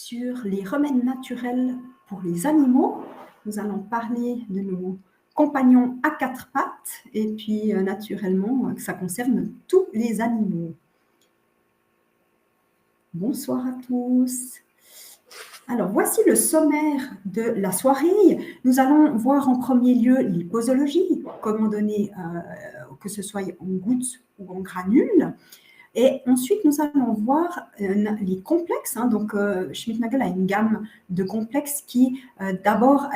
sur les remèdes naturels pour les animaux. Nous allons parler de nos compagnons à quatre pattes et puis naturellement, ça concerne tous les animaux. Bonsoir à tous. Alors, voici le sommaire de la soirée. Nous allons voir en premier lieu les posologies, comment donner, que ce soit en gouttes ou en granules. Et ensuite, nous allons voir les complexes. Donc, Schmidt-Nagel a une gamme de complexes qui, d'abord,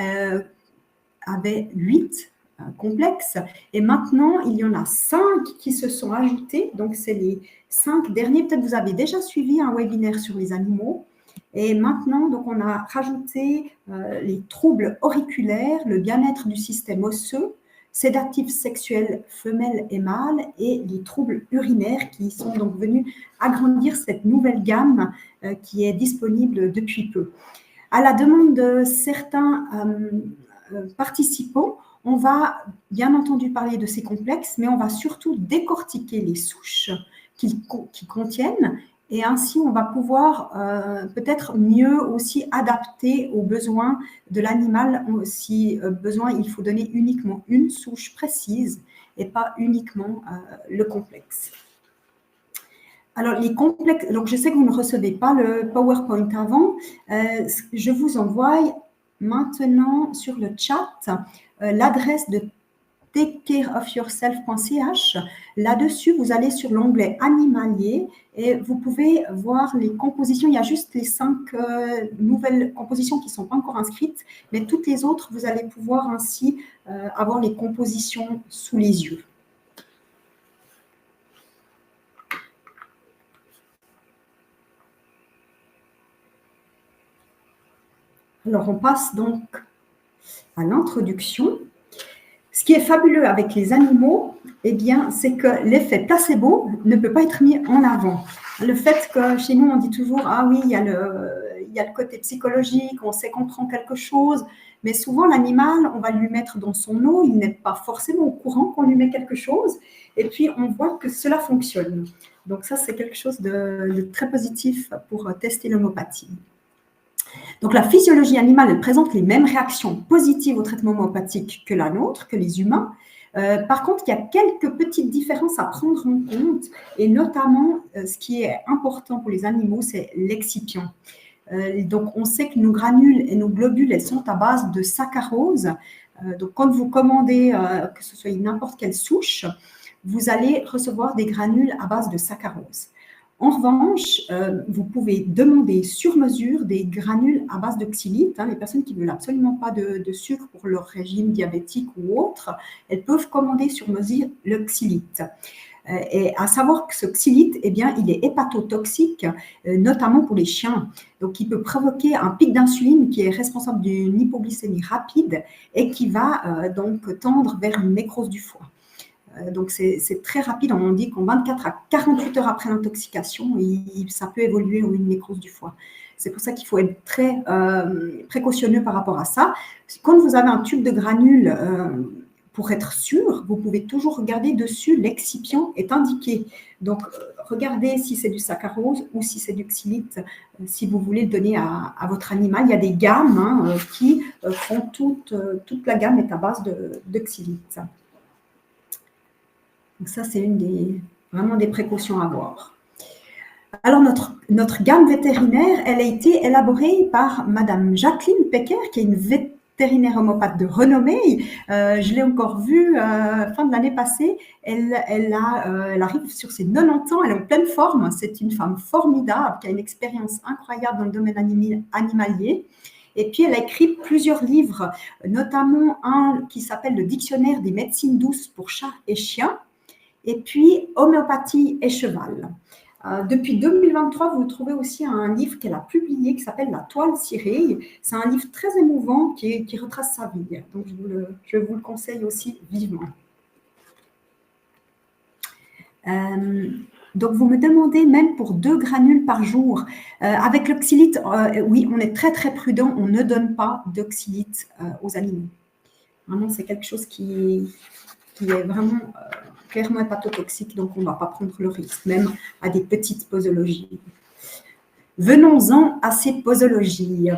avait 8 complexes. Et maintenant, il y en a 5 qui se sont ajoutés. Donc, c'est les 5 derniers. Peut-être vous avez déjà suivi un webinaire sur les animaux. Et maintenant, donc, on a rajouté les troubles auriculaires, le bien-être du système osseux, sédatifs sexuels femelles et mâles et les troubles urinaires qui sont donc venus agrandir cette nouvelle gamme qui est disponible depuis peu. À la demande de certains participants, on va bien entendu parler de ces complexes, mais on va surtout décortiquer les souches qu'ils contiennent et ainsi on va pouvoir peut-être mieux aussi adapter aux besoins de l'animal. Si besoin, il faut donner uniquement une souche précise et pas uniquement le complexe. Alors, les complexes, donc je sais que vous ne recevez pas le PowerPoint avant, je vous envoie maintenant sur le chat l'adresse de takecareofyourself.ch. Là-dessus, vous allez sur l'onglet animalier et vous pouvez voir les compositions. Il y a juste les 5 nouvelles compositions qui ne sont pas encore inscrites, mais toutes les autres, vous allez pouvoir ainsi avoir les compositions sous les yeux. Alors, on passe donc à l'introduction. Ce qui est fabuleux avec les animaux, eh bien, c'est que l'effet placebo ne peut pas être mis en avant. Le fait que chez nous, on dit toujours « Ah oui, il y a le côté psychologique, on sait qu'on prend quelque chose », mais souvent, l'animal, on va lui mettre dans son eau, il n'est pas forcément au courant qu'on lui met quelque chose, et puis on voit que cela fonctionne. Donc ça, c'est quelque chose de très positif pour tester l'homéopathie. Donc, la physiologie animale, elle présente les mêmes réactions positives au traitement homéopathique que la nôtre, que les humains. Par contre, il y a quelques petites différences à prendre en compte, et notamment, ce qui est important pour les animaux, c'est l'excipient. Donc, on sait que nos granules et nos globules, elles sont à base de saccharose. Donc, quand vous commandez, que ce soit n'importe quelle souche, vous allez recevoir des granules à base de saccharose. En revanche, vous pouvez demander sur mesure des granules à base de xylite. Les personnes qui ne veulent absolument pas de sucre pour leur régime diabétique ou autre, elles peuvent commander sur mesure le xylite. Et à savoir que ce xylite, eh bien, il est hépatotoxique, notamment pour les chiens. Donc, il peut provoquer un pic d'insuline qui est responsable d'une hypoglycémie rapide et qui va donc tendre vers une nécrose du foie. Donc, c'est très rapide. On dit qu'en 24 à 48 heures après l'intoxication, ça peut évoluer en une nécrose du foie. C'est pour ça qu'il faut être très précautionneux par rapport à ça. Quand vous avez un tube de granules, pour être sûr, vous pouvez toujours regarder dessus, l'excipient est indiqué. Donc, regardez si c'est du saccharose ou si c'est du xylite, si vous voulez le donner à votre animal. Il y a des gammes qui font toute la gamme est à base de xylite. Donc ça, c'est vraiment des précautions à avoir. Alors, notre gamme vétérinaire, elle a été élaborée par Madame Jacqueline Pecker, qui est une vétérinaire homméopathe de renommée. Je l'ai encore vue fin de l'année passée. Elle arrive sur ses 90 ans, elle est en pleine forme. C'est une femme formidable qui a une expérience incroyable dans le domaine animalier. Et puis, elle a écrit plusieurs livres, notamment un qui s'appelle « Le dictionnaire des médecines douces pour chats et chiens ». Et puis, homéopathie et cheval. Depuis 2023, vous trouvez aussi un livre qu'elle a publié qui s'appelle La toile cirée. C'est un livre très émouvant qui retrace sa vie. Donc, je vous le conseille aussi vivement. Donc, vous me demandez même pour 2 granules par jour. Avec l'oxylite, oui, on est très, très prudent. On ne donne pas d'oxylite aux animaux. Vraiment, c'est quelque chose qui est vraiment clairement hépatotoxique, donc on ne va pas prendre le risque, même à des petites posologies. Venons-en à ces posologies.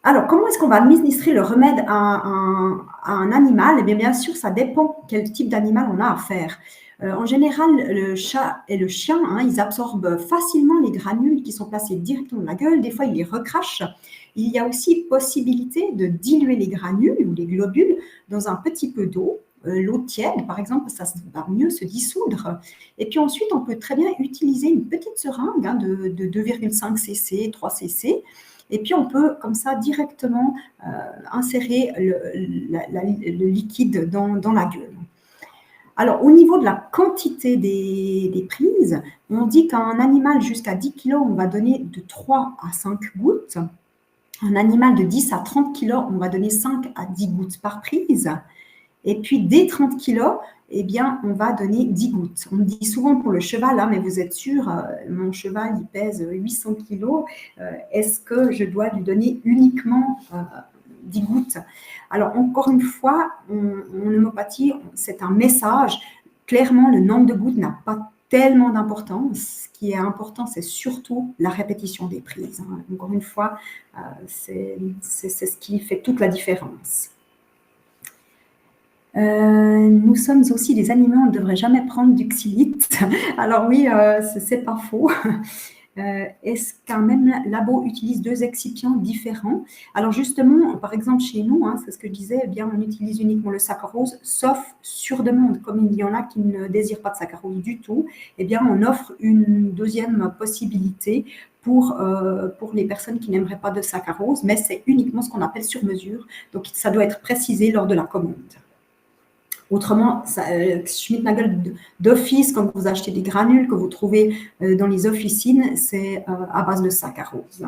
Alors, comment est-ce qu'on va administrer le remède à un animal? Eh bien, bien sûr, ça dépend quel type d'animal on a à faire. En général, le chat et le chien, ils absorbent facilement les granules qui sont placés directement dans la gueule. Des fois, ils les recrachent. Il y a aussi possibilité de diluer les granules ou les globules dans un petit peu d'eau. L'eau tiède, par exemple, ça va mieux se dissoudre. Et puis ensuite, on peut très bien utiliser une petite seringue de 2,5 cc, 3 cc. Et puis, on peut comme ça directement insérer le liquide dans la gueule. Alors, au niveau de la quantité des prises, on dit qu'un animal jusqu'à 10 kg, on va donner de 3 à 5 gouttes. Un animal de 10 à 30 kg, on va donner 5 à 10 gouttes par prise. Et puis, dès 30 kg, eh bien, on va donner 10 gouttes. On me dit souvent pour le cheval, mais vous êtes sûr, mon cheval, il pèse 800 kg, est-ce que je dois lui donner uniquement 10 gouttes? Alors, encore une fois, en homéopathie, c'est un message. Clairement, le nombre de gouttes n'a pas tellement d'importance. Ce qui est important, c'est surtout la répétition des prises. Encore une fois, c'est ce qui fait toute la différence. Nous sommes aussi des animaux, on ne devrait jamais prendre du xylite. Alors oui, c'est pas faux. Est-ce qu'un même labo utilise 2 excipients différents? Alors justement, par exemple chez nous, c'est ce que je disais, eh bien, on utilise uniquement le saccharose, sauf sur demande. Comme il y en a qui ne désirent pas de saccharose du tout, eh bien, on offre une deuxième possibilité pour les personnes qui n'aimeraient pas de saccharose, mais c'est uniquement ce qu'on appelle sur mesure. Donc, ça doit être précisé lors de la commande. Autrement, Schmidt-Nagel d'office, quand vous achetez des granules que vous trouvez dans les officines, c'est à base de saccharose.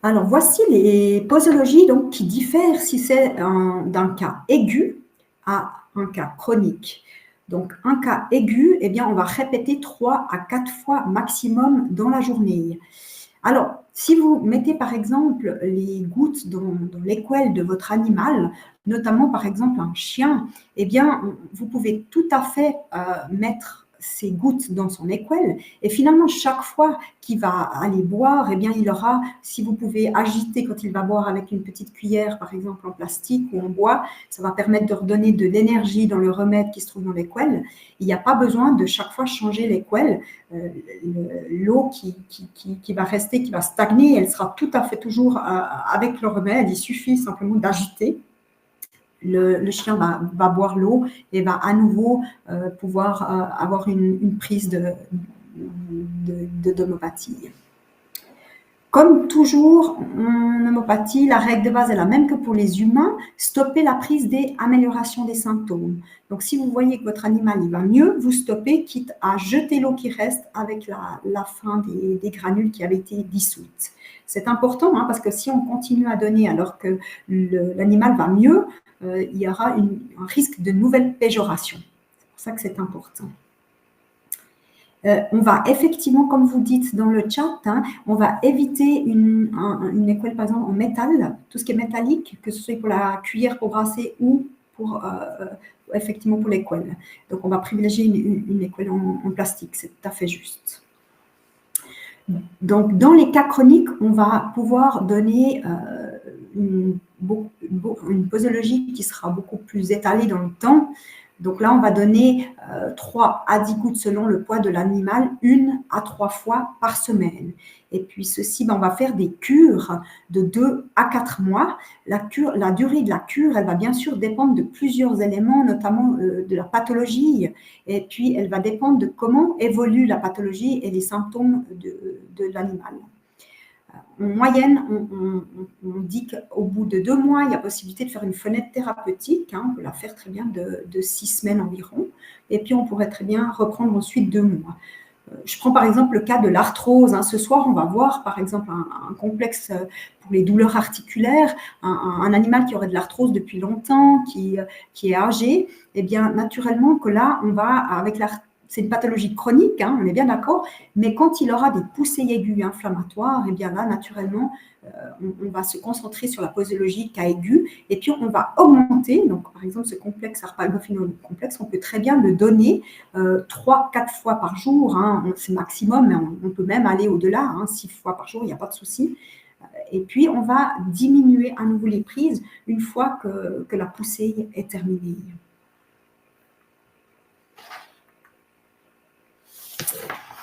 Alors, voici les posologies donc, qui diffèrent si c'est d'un cas aigu à un cas chronique. Donc, un cas aigu, eh bien, on va répéter 3 à 4 fois maximum dans la journée. Alors, si vous mettez par exemple les gouttes dans l'équelle de votre animal, notamment par exemple un chien, eh bien, vous pouvez tout à fait mettre ces gouttes dans son équelle et finalement, chaque fois qu'il va aller boire, eh bien, il aura, si vous pouvez agiter quand il va boire avec une petite cuillère, par exemple en plastique ou en bois, ça va permettre de redonner de l'énergie dans le remède qui se trouve dans l'équelle. Il n'y a pas besoin de chaque fois changer l'équelle. L'eau qui va rester, qui va stagner, elle sera tout à fait toujours avec le remède. Il suffit simplement d'agiter. Le chien va boire l'eau et va à nouveau pouvoir avoir une prise d'homéopathie. Comme toujours en homéopathie, la règle de base est la même que pour les humains, stopper la prise dès amélioration des symptômes. Donc, si vous voyez que votre animal il va mieux, vous stoppez, quitte à jeter l'eau qui reste avec la fin des granules qui avaient été dissoutes. C'est important parce que si on continue à donner alors que l'animal va mieux, il y aura un risque de nouvelle péjoration. C'est pour ça que c'est important. On va effectivement, comme vous dites dans le chat, on va éviter une équelle, par exemple, en métal, tout ce qui est métallique, que ce soit pour la cuillère pour brasser ou pour, effectivement pour l'équelle. Donc, on va privilégier une équelle en plastique, c'est tout à fait juste. Donc, dans les cas chroniques, on va pouvoir donner une posologie qui sera beaucoup plus étalée dans le temps. Donc là, on va donner 3 à 10 gouttes selon le poids de l'animal, 1 à 3 fois par semaine. Et puis ceci, on va faire des cures de 2 à 4 mois. La durée de la cure, elle va bien sûr dépendre de plusieurs éléments, notamment de la pathologie. Et puis, elle va dépendre de comment évolue la pathologie et les symptômes de l'animal. En moyenne, on dit qu'au bout de 2 mois, il y a possibilité de faire une fenêtre thérapeutique. On peut la faire très bien de 6 semaines environ. Et puis, on pourrait très bien reprendre ensuite 2 mois. Je prends par exemple le cas de l'arthrose. Ce soir, on va voir par exemple un complexe pour les douleurs articulaires, un animal qui aurait de l'arthrose depuis longtemps, qui est âgé. Eh bien, naturellement que là, on va, avec c'est une pathologie chronique, hein, on est bien d'accord, mais quand il aura des poussées aiguës inflammatoires, eh bien là, naturellement, on va se concentrer sur la posologie cas aigu, et puis on va augmenter, donc par exemple ce complexe arpagophénol complexe, on peut très bien le donner 3-4 fois par jour, hein, c'est maximum, mais on peut même aller au-delà, hein, 6 fois par jour, il n'y a pas de souci. Et puis on va diminuer à nouveau les prises une fois que la poussée est terminée.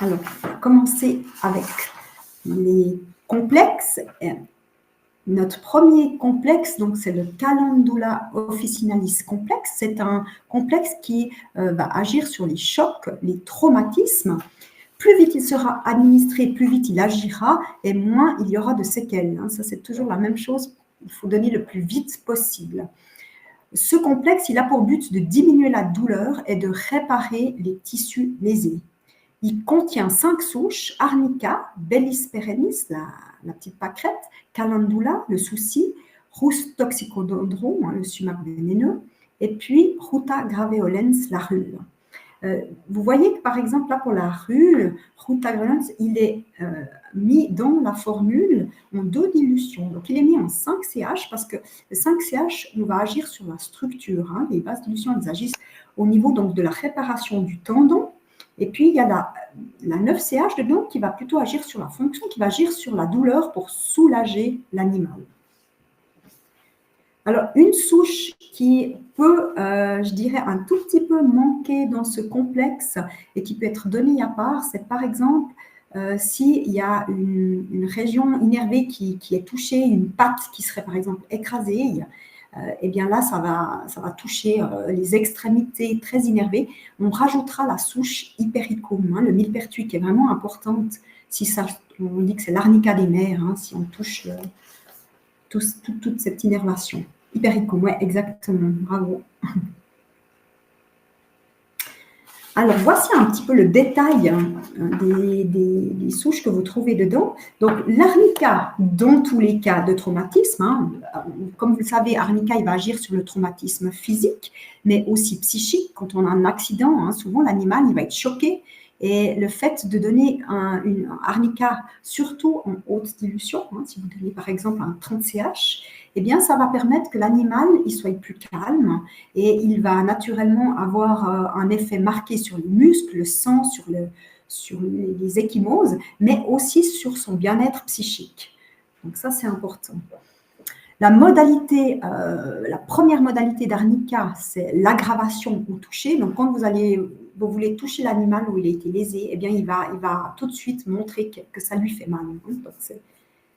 Alors, on va commencer avec les complexes. Notre premier complexe, donc c'est le Calendula officinalis complexe. C'est un complexe qui va agir sur les chocs, les traumatismes. Plus vite il sera administré, plus vite il agira et moins il y aura de séquelles. Ça, c'est toujours la même chose. Il faut donner le plus vite possible. Ce complexe, il a pour but de diminuer la douleur et de réparer les tissus lésés. Il contient 5 souches, Arnica, Bellis perennis, la petite pâquerette, Calendula, le souci, Rhus toxicodendron, le sumac vénéneux, et puis Ruta graveolens, la rule. Vous voyez que par exemple, là pour la rule, Ruta graveolens, il est mis dans la formule en 2 dilutions. Donc il est mis en 5CH parce que le 5CH, on va agir sur la structure. Hein, les bases dilutions, elles agissent au niveau donc, de la réparation du tendon. Et puis, il y a la 9CH dedans qui va plutôt agir sur la fonction, qui va agir sur la douleur pour soulager l'animal. Alors, une souche qui peut, je dirais, un tout petit peu manquer dans ce complexe et qui peut être donnée à part, c'est par exemple s'il y a une région innervée qui est touchée, une patte qui serait par exemple écrasée, eh bien là, ça va toucher les extrémités très innervées. On rajoutera la souche hypericum, hein, le millepertuis, qui est vraiment importante. Si ça, on dit que c'est l'arnica des mers, hein, si on touche toute cette innervation. Hypericum, oui, exactement, bravo. Alors, voici un petit peu le détail des souches que vous trouvez dedans. Donc, l'arnica, dans tous les cas de traumatisme, hein, comme vous le savez, arnica, il va agir sur le traumatisme physique, mais aussi psychique. Quand on a un accident, hein, souvent l'animal, il va être choqué. Et le fait de donner une arnica, surtout en haute dilution, hein, si vous donnez par exemple un 30CH, eh bien, ça va permettre que l'animal il soit plus calme et il va naturellement avoir un effet marqué sur les muscles, le sang, sur les ecchymoses, mais aussi sur son bien-être psychique. Donc ça, c'est important. La première modalité d'arnica, c'est l'aggravation au toucher. Donc, quand vous voulez toucher l'animal où il a été lésé, eh bien, il va tout de suite montrer que ça lui fait mal. Donc,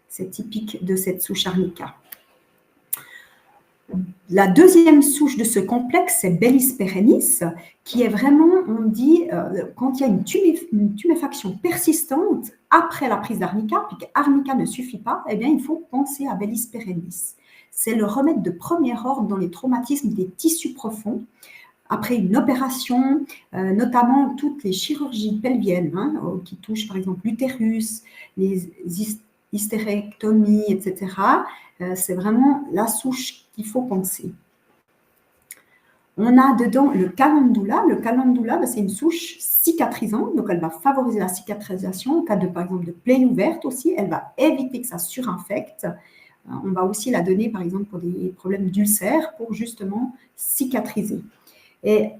c'est typique de cette souche arnica. La deuxième souche de ce complexe, c'est Bellis perennis, qui est vraiment, on dit, quand il y a une tuméfaction persistante après la prise d'arnica, puis qu'arnica ne suffit pas, eh bien, il faut penser à Bellis perennis. C'est le remède de premier ordre dans les traumatismes des tissus profonds, après une opération, notamment toutes les chirurgies pelviennes, hein, qui touchent par exemple l'utérus, les hystérectomies, etc. C'est vraiment la souche qu'il faut penser. On a dedans le calendula. Le calendula, c'est une souche cicatrisante, donc elle va favoriser la cicatrisation en cas de, par exemple, de plaie ouverte aussi. Elle va éviter que ça surinfecte. On va aussi la donner, par exemple, pour des problèmes d'ulcères, pour justement cicatriser. Et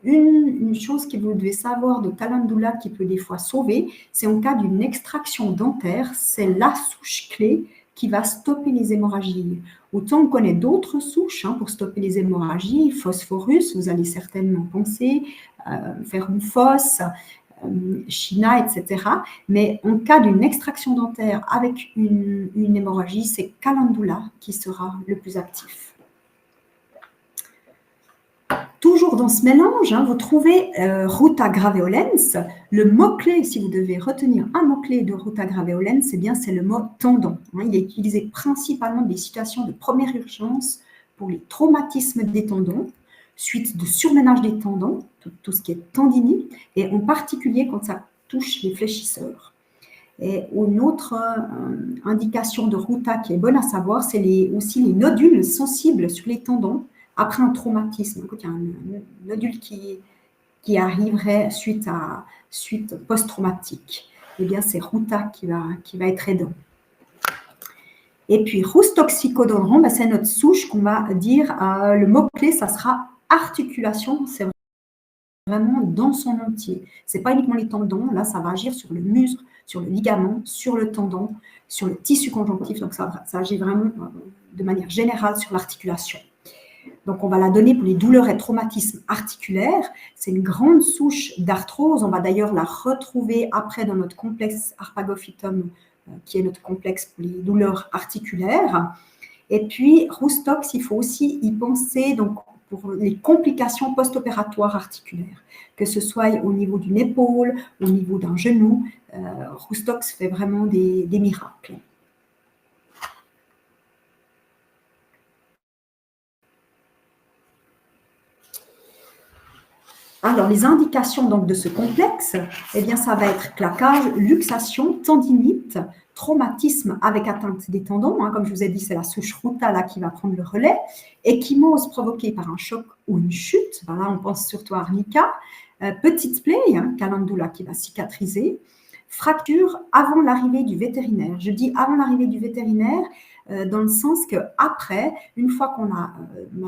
une chose que vous devez savoir de calendula qui peut des fois sauver, c'est en cas d'une extraction dentaire, c'est la souche clé qui va stopper les hémorragies. Autant on connaît d'autres souches pour stopper les hémorragies, phosphorus, vous allez certainement penser, faire une fosse, China, etc. Mais en cas d'une extraction dentaire avec une hémorragie, c'est calendula qui sera le plus actif. Toujours dans ce mélange, vous trouvez Ruta graveolens. Le mot-clé, si vous devez retenir un mot-clé de Ruta graveolens, c'est le mot tendon. Il est utilisé principalement dans des situations de première urgence pour les traumatismes des tendons, suite de surménage des tendons, tout ce qui est tendinite, et en particulier quand ça touche les fléchisseurs. Et une autre indication de Ruta qui est bonne à savoir, c'est aussi les nodules sensibles sur les tendons après un traumatisme. Quand il y a un nodule qui qui arriverait suite post-traumatique. Eh bien, c'est Ruta qui va être aidant. Et puis, Roustoxicodendron, ben, c'est notre souche qu'on va dire, le mot-clé, ça sera articulation, c'est vraiment dans son entier. Ce n'est pas uniquement les tendons, là, ça va agir sur le muscle, sur le ligament, sur le tendon, sur le tissu conjonctif, donc ça agit vraiment de manière générale sur l'articulation. Donc, on va la donner pour les douleurs et traumatismes articulaires. C'est une grande souche d'arthrose. On va d'ailleurs la retrouver après dans notre complexe Harpagophytum, qui est notre complexe pour les douleurs articulaires. Et puis, Roustox, il faut aussi y penser donc, pour les complications post-opératoires articulaires, que ce soit au niveau d'une épaule, au niveau d'un genou. Roustox fait vraiment des miracles. Alors, les indications donc, de ce complexe, eh bien, ça va être claquage, luxation, tendinite, traumatisme avec atteinte des tendons, hein, comme je vous ai dit, c'est la souche Ruta là, qui va prendre le relais, échymose provoquée par un choc ou une chute, voilà, on pense surtout à arnica, petite plaie, hein, calendula qui va cicatriser, fracture avant l'arrivée du vétérinaire. Je dis avant l'arrivée du vétérinaire, dans le sens qu'après, une fois qu'on a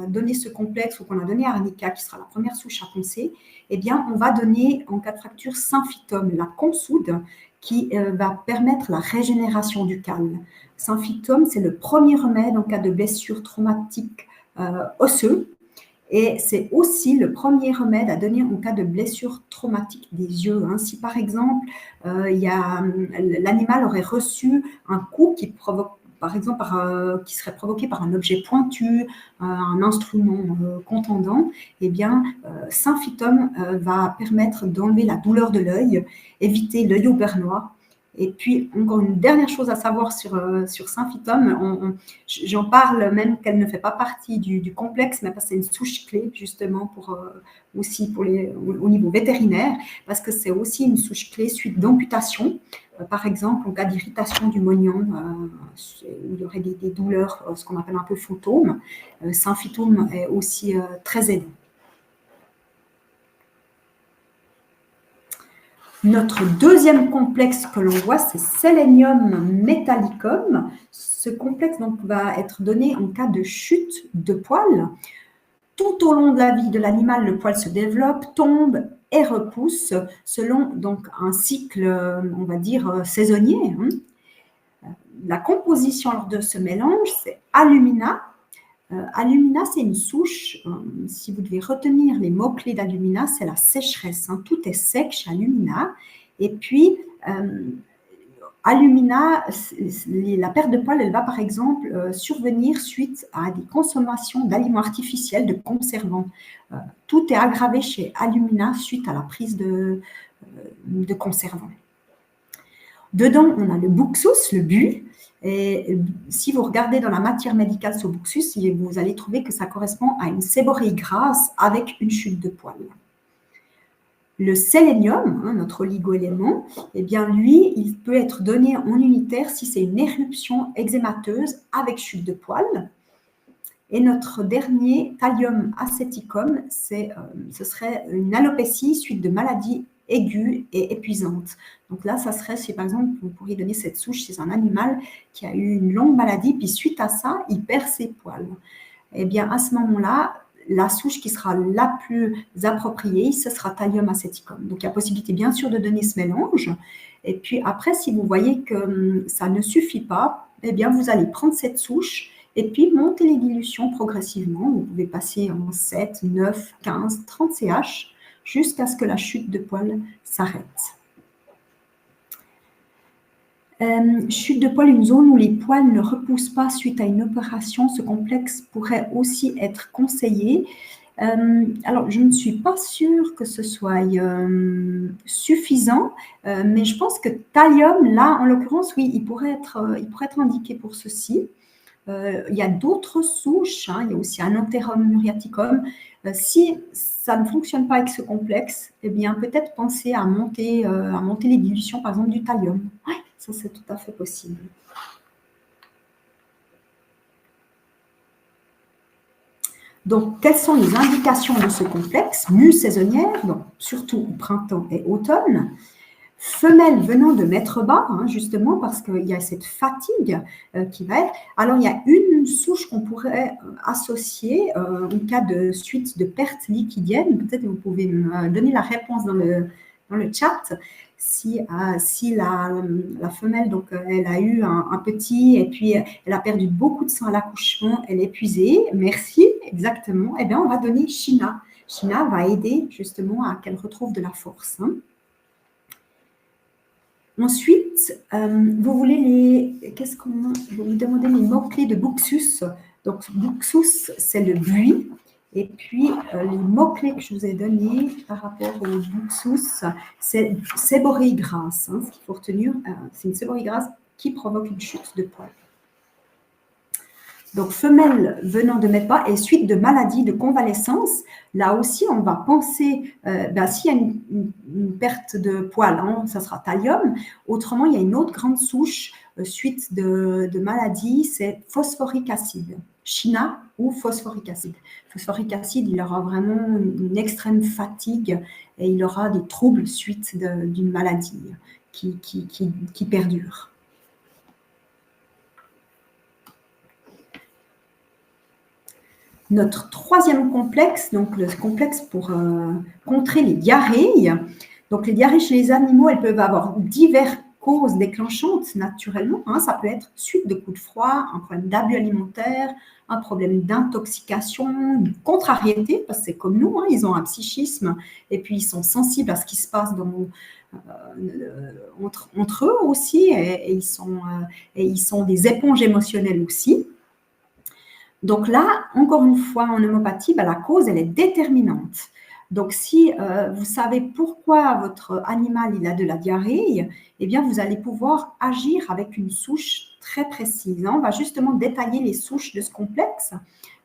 donné ce complexe ou qu'on a donné arnica, qui sera la première souche à poncer, eh bien, on va donner, en cas de fracture, Symphytum, la consoude, qui va permettre la régénération du calme. Symphytum, c'est le premier remède en cas de blessure traumatique osseuse. Et c'est aussi le premier remède à donner en cas de blessure traumatique des yeux. Hein. Si par exemple, l'animal aurait reçu un coup qui provoque, par exemple, qui serait provoqué par un objet pointu, un instrument contendant, eh bien, Symphytum va permettre d'enlever la douleur de l'œil, éviter l'œil au bernois. Et puis, encore une dernière chose à savoir sur Symphytum, j'en parle même qu'elle ne fait pas partie du complexe, mais parce que c'est une souche clé, justement, aussi au niveau vétérinaire, parce que c'est aussi une souche clé suite d'amputation. Par exemple, en cas d'irritation du moignon, où il y aurait des douleurs, ce qu'on appelle un peu fantômes, Symphytum est aussi très aidant. Notre deuxième complexe que l'on voit, c'est Selenium metallicum. Ce complexe donc, va être donné en cas de chute de poil. Tout au long de la vie de l'animal, le poil se développe, tombe et repousse selon donc, un cycle, on va dire, saisonnier. La composition lors de ce mélange, c'est alumina. Alumina, c'est une souche. Si vous devez retenir les mots-clés d'alumina, c'est la sécheresse. Hein. Tout est sec chez alumina. Et puis, alumina, la perte de poils, elle va par exemple survenir suite à des consommations d'aliments artificiels, de conservants. Tout est aggravé chez alumina suite à la prise de conservants. Dedans, on a le buxus, le bu. Et si vous regardez dans la matière médicale sur buxus, vous allez trouver que ça correspond à une séborrhée grasse avec une chute de poils. Le sélénium, hein, notre oligoélément, eh bien lui, il peut être donné en unitaire si c'est une éruption eczémateuse avec chute de poils. Et notre dernier, thallium acéticum, ce serait une alopécie suite de maladies aiguës et épuisantes. Donc là, ça serait, si par exemple, vous pourriez donner cette souche chez un animal qui a eu une longue maladie, puis suite à ça, il perd ses poils. Eh bien, à ce moment-là, la souche qui sera la plus appropriée, ce sera thallium acéticum. Donc, il y a possibilité, bien sûr, de donner ce mélange. Et puis après, si vous voyez que ça ne suffit pas, eh bien, vous allez prendre cette souche et puis monter les dilutions progressivement. Vous pouvez passer en 7, 9, 15, 30 CH jusqu'à ce que la chute de poils s'arrête. Chute de poils, une zone où les poils ne repoussent pas suite à une opération. Ce complexe pourrait aussi être conseillé. Alors, je ne suis pas sûre que ce soit suffisant, mais je pense que thallium, là, en l'occurrence, oui, il pourrait être indiqué pour ceci. Il y a d'autres souches, hein, il y a aussi Anopterum muriaticum. Si ça ne fonctionne pas avec ce complexe, eh bien, peut-être penser à monter les dilutions, par exemple, du thallium. Ouais, ça, c'est tout à fait possible. Donc, quelles sont les indications de ce complexe? Mue saisonnière, donc surtout au printemps et automne. Femelle venant de mettre bas, justement parce qu'il y a cette fatigue qui va être. Alors, il y a une souche qu'on pourrait associer en cas de suite de perte liquidienne. Peut-être que vous pouvez me donner la réponse dans le chat. Si la femelle, donc, elle a eu un petit et puis elle a perdu beaucoup de sang à l'accouchement, elle est épuisée, merci, exactement, eh bien, on va donner Shina. Shina va aider justement à qu'elle retrouve de la force. Ensuite, vous me demandez les mots-clés de Buxus. Donc, Buxus, c'est le buis. Et puis, les mots-clés que je vous ai donnés par rapport au Buxus, c'est séborrhée grasse. Ce qu'il faut retenir, c'est une séborrhée grasse qui provoque une chute de poils. Donc, femelle venant de mettre bas et suite de maladie, de convalescence, là aussi, on va penser, s'il y a une perte de poils, ça sera thallium. Autrement, il y a une autre grande souche, suite de maladie, c'est phosphorique acide. Shina ou phosphorique acide. Phosphorique acide, il aura vraiment une extrême fatigue et il aura des troubles suite d'une maladie qui perdure. Notre troisième complexe, donc le complexe pour contrer les diarrhées. Donc les diarrhées chez les animaux, elles peuvent avoir diverses causes déclenchantes naturellement. Ça peut être suite de coups de froid, un problème d'abus alimentaire, un problème d'intoxication, une contrariété, parce que c'est comme nous, ils ont un psychisme et puis ils sont sensibles à ce qui se passe entre eux aussi et ils sont des éponges émotionnelles aussi. Donc là, encore une fois, en homéopathie, la cause, elle est déterminante. Donc, si vous savez pourquoi votre animal il a de la diarrhée, eh bien, vous allez pouvoir agir avec une souche très précise. On va justement détailler les souches de ce complexe.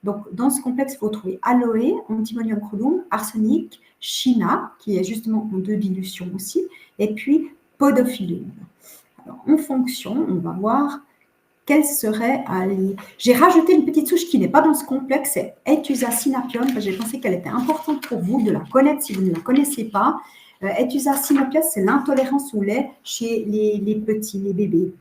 Donc, dans ce complexe, il faut trouver aloe, antimonium crudum, arsenic, shina, qui est justement en 2 dilutions aussi, et puis podophyllum. Alors, en fonction, on va voir quelle serait... J'ai rajouté une petite souche qui n'est pas dans ce complexe, c'est Aethusa synapium, parce que j'ai pensé qu'elle était importante pour vous de la connaître si vous ne la connaissez pas. Aethusa synapium, c'est l'intolérance au lait chez les petits, les bébés.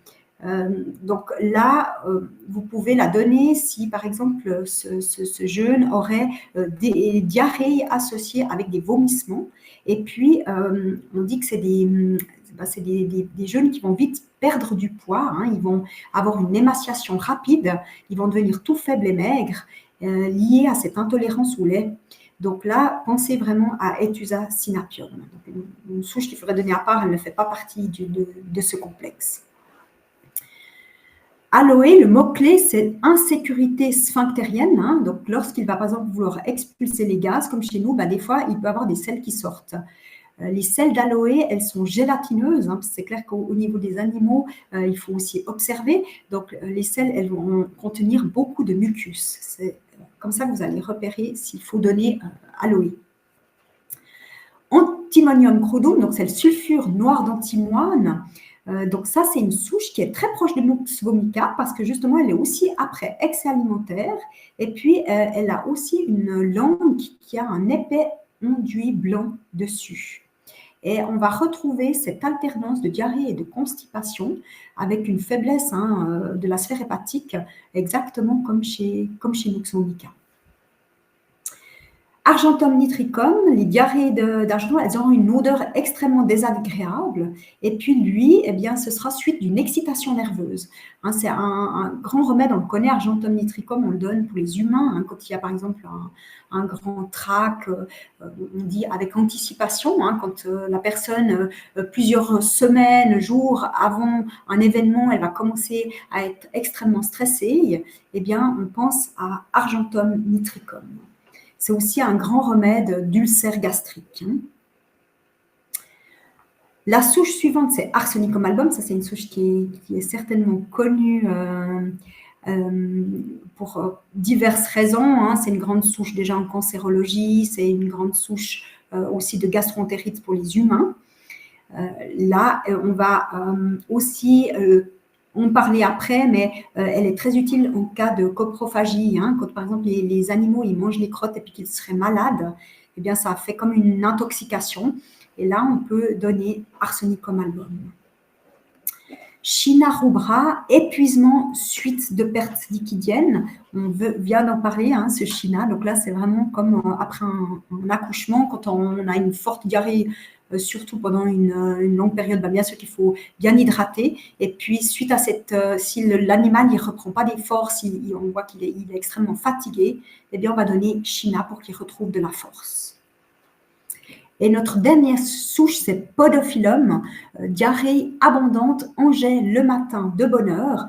Donc là, vous pouvez la donner si, par exemple, ce jeune aurait des diarrhées associées avec des vomissements. Et puis, on dit que c'est des jeunes qui vont vite perdre du poids, ils vont avoir une émaciation rapide, ils vont devenir tout faibles et maigres, liés à cette intolérance au lait. Donc là, pensez vraiment à Aethusa synapium. Une souche qu'il faudrait donner à part, elle ne fait pas partie de ce complexe. Aloe, le mot-clé, c'est insécurité sphinctérienne. Donc, lorsqu'il va, par exemple, vouloir expulser les gaz, comme chez nous, des fois, il peut avoir des selles qui sortent. Les selles d'aloe, elles sont gélatineuses. C'est clair qu'au niveau des animaux, il faut aussi observer. Donc, les selles, elles vont contenir beaucoup de mucus. C'est comme ça que vous allez repérer s'il faut donner aloe. Antimonium crudum, donc c'est le sulfure noir d'antimoine. Donc ça, c'est une souche qui est très proche de Nux vomica parce que justement, elle est aussi après excès alimentaire. Et puis, elle a aussi une langue qui a un épais enduit blanc dessus. Et on va retrouver cette alternance de diarrhée et de constipation avec une faiblesse de la sphère hépatique, exactement comme chez Nux vomica. Argentum nitricum, les diarrhées d'argentum, elles ont une odeur extrêmement désagréable. Et puis lui, ce sera suite d'une excitation nerveuse. C'est un grand remède, on le connaît, Argentum nitricum, on le donne pour les humains. Quand il y a par exemple un grand trac, on dit avec anticipation, quand la personne, plusieurs semaines, jours avant un événement, elle va commencer à être extrêmement stressée, on pense à Argentum nitricum. C'est aussi un grand remède d'ulcère gastrique. La souche suivante, c'est Arsenicum album. Ça, c'est une souche qui est certainement connue pour diverses raisons. C'est une grande souche déjà en cancérologie. C'est une grande souche aussi de gastroentérite pour les humains. Là, on va aussi en parler après, mais elle est très utile en cas de coprophagie. Hein, quand par exemple les animaux ils mangent les crottes et puis qu'ils seraient malades, eh bien ça fait comme une intoxication. Et là, on peut donner arsenicum album. China rubra, épuisement suite de pertes liquidiennes. On vient d'en parler, hein, ce China. Donc là, c'est vraiment comme après un accouchement, quand on a une forte diarrhée, surtout pendant une longue période, bien sûr qu'il faut bien hydrater. Et puis, suite à cette, si l'animal ne reprend pas des forces, on voit qu'il est extrêmement fatigué, eh bien, on va donner China pour qu'il retrouve de la force. Et notre dernière souche, c'est Podophyllum, diarrhée abondante en jet le matin de bonne heure.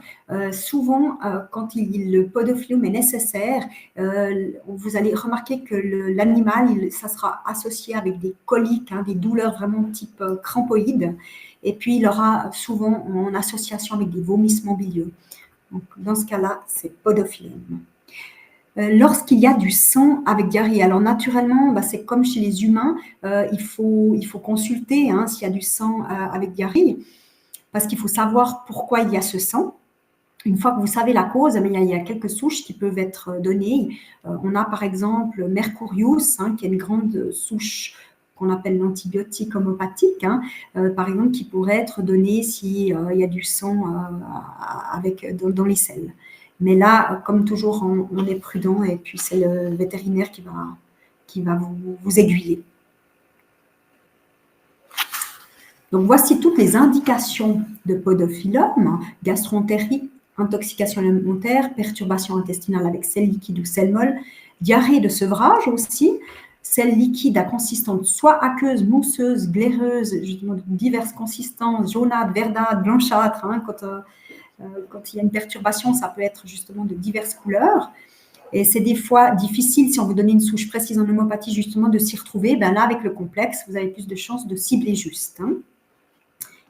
Souvent, quand le Podophyllum est nécessaire, vous allez remarquer que l'animal, ça sera associé avec des coliques, hein, des douleurs vraiment type crampoïde. Et puis, il aura souvent en association avec des vomissements bilieux. Donc, dans ce cas-là, c'est Podophyllum. Lorsqu'il y a du sang avec diarrhée, alors naturellement, c'est comme chez les humains, il faut consulter hein, s'il y a du sang avec diarrhée, parce qu'il faut savoir pourquoi il y a ce sang. Une fois que vous savez la cause, il y a quelques souches qui peuvent être données. On a par exemple Mercurius, hein, qui est une grande souche qu'on appelle l'antibiotique homopathique, hein, par exemple, qui pourrait être donné s'il y a du sang dans les selles. Mais là, comme toujours, on est prudent et puis c'est le vétérinaire qui va vous aiguiller. Donc, voici toutes les indications de Podophyllum, gastroentérite, intoxication alimentaire, perturbation intestinale avec sel liquide ou sel molle, diarrhée de sevrage aussi, sel liquide à consistance soit aqueuse, mousseuse, glaireuse, justement de diverses consistances, jaunâtre, verdâtre, blanchâtre, hein, quand il y a une perturbation, ça peut être justement de diverses couleurs. Et c'est des fois difficile, si on veut donner une souche précise en homéopathie, justement, de s'y retrouver. Là, avec le complexe, vous avez plus de chances de cibler juste. Hein.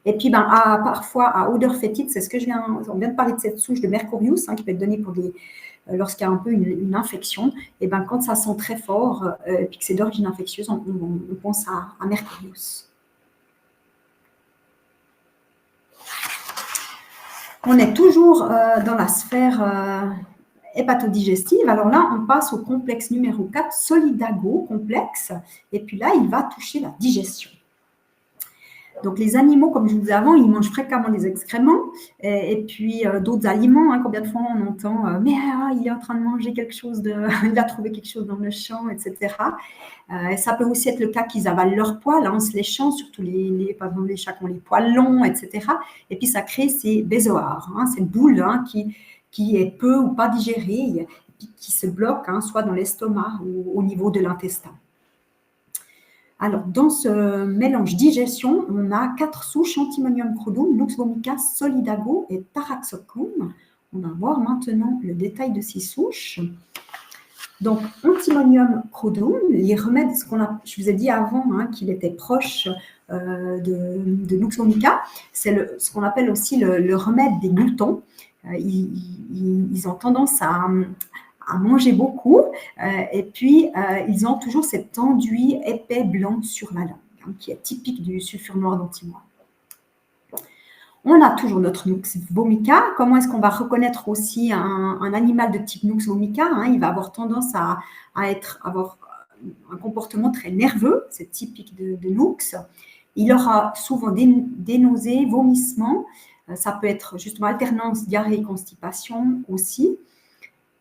Et puis, parfois, à odeur fétide, c'est ce que on vient de parler de cette souche de Mercurius, hein, qui peut être donnée lorsqu'il y a un peu une infection. Et quand ça sent très fort, et puis que c'est d'origine infectieuse, on pense à Mercurius. On est toujours dans la sphère hépatodigestive. Alors là, on passe au complexe numéro 4, Solidago complexe. Et puis là, il va toucher la digestion. Donc, les animaux, comme je vous disais avant, ils mangent fréquemment des excréments et puis d'autres aliments. Hein, combien de fois on entend mais il est en train de manger quelque chose, il a trouvé quelque chose dans le champ, etc. Ça peut aussi être le cas qu'ils avalent leurs poils en se léchant, surtout par exemple les chats qui ont les poils longs, etc. Et puis ça crée ces bézoars, hein, cette boule hein, qui est peu ou pas digérée, et qui se bloque hein, soit dans l'estomac ou au niveau de l'intestin. Alors, dans ce mélange digestion, on a 4 souches, Antimonium crudum, Nux vomica, Solidago et Taraxacum. On va voir maintenant le détail de ces souches. Donc, Antimonium crudum, les remèdes, je vous ai dit avant hein, qu'il était proche de Nux vomica, c'est ce qu'on appelle aussi le remède des gloutons. Ils ont tendance à manger beaucoup et puis ils ont toujours cet enduit épais blanc sur la langue hein, qui est typique du sulfure noir d'antimoine. On a toujours notre Nux vomica. Comment est-ce qu'on va reconnaître aussi un animal de type Nux vomica hein? Il va avoir tendance à avoir un comportement très nerveux, c'est typique de Nux. Il aura souvent des nausées, vomissements. Ça peut être justement alternance diarrhée et constipation aussi.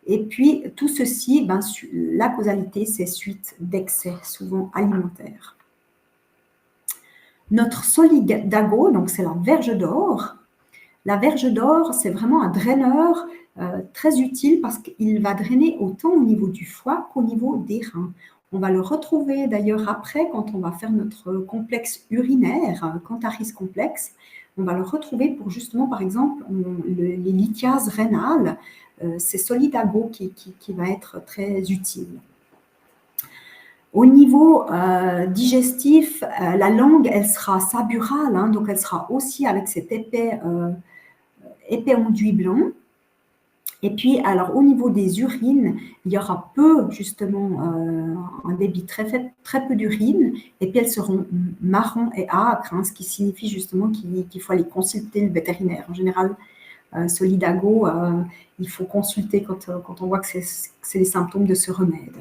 Et puis, tout ceci, la causalité, c'est suite d'excès, souvent alimentaires. Notre Solidago, donc c'est la verge d'or. La verge d'or, c'est vraiment un draineur très utile parce qu'il va drainer autant au niveau du foie qu'au niveau des reins. On va le retrouver d'ailleurs après quand on va faire notre complexe urinaire, Cantharis complexe. On va le retrouver pour justement, par exemple, les lithiases rénales. C'est Solidago qui va être très utile. Au niveau digestif, la langue, elle sera saburale, hein, donc elle sera aussi avec cet épais enduit blanc. Et puis, alors, au niveau des urines, il y aura peu, justement, un débit très peu d'urine, et puis elles seront marron et âcres, hein, ce qui signifie justement qu'il faut aller consulter le vétérinaire. En général, Solidago, il faut consulter quand on voit que c'est les symptômes de ce remède.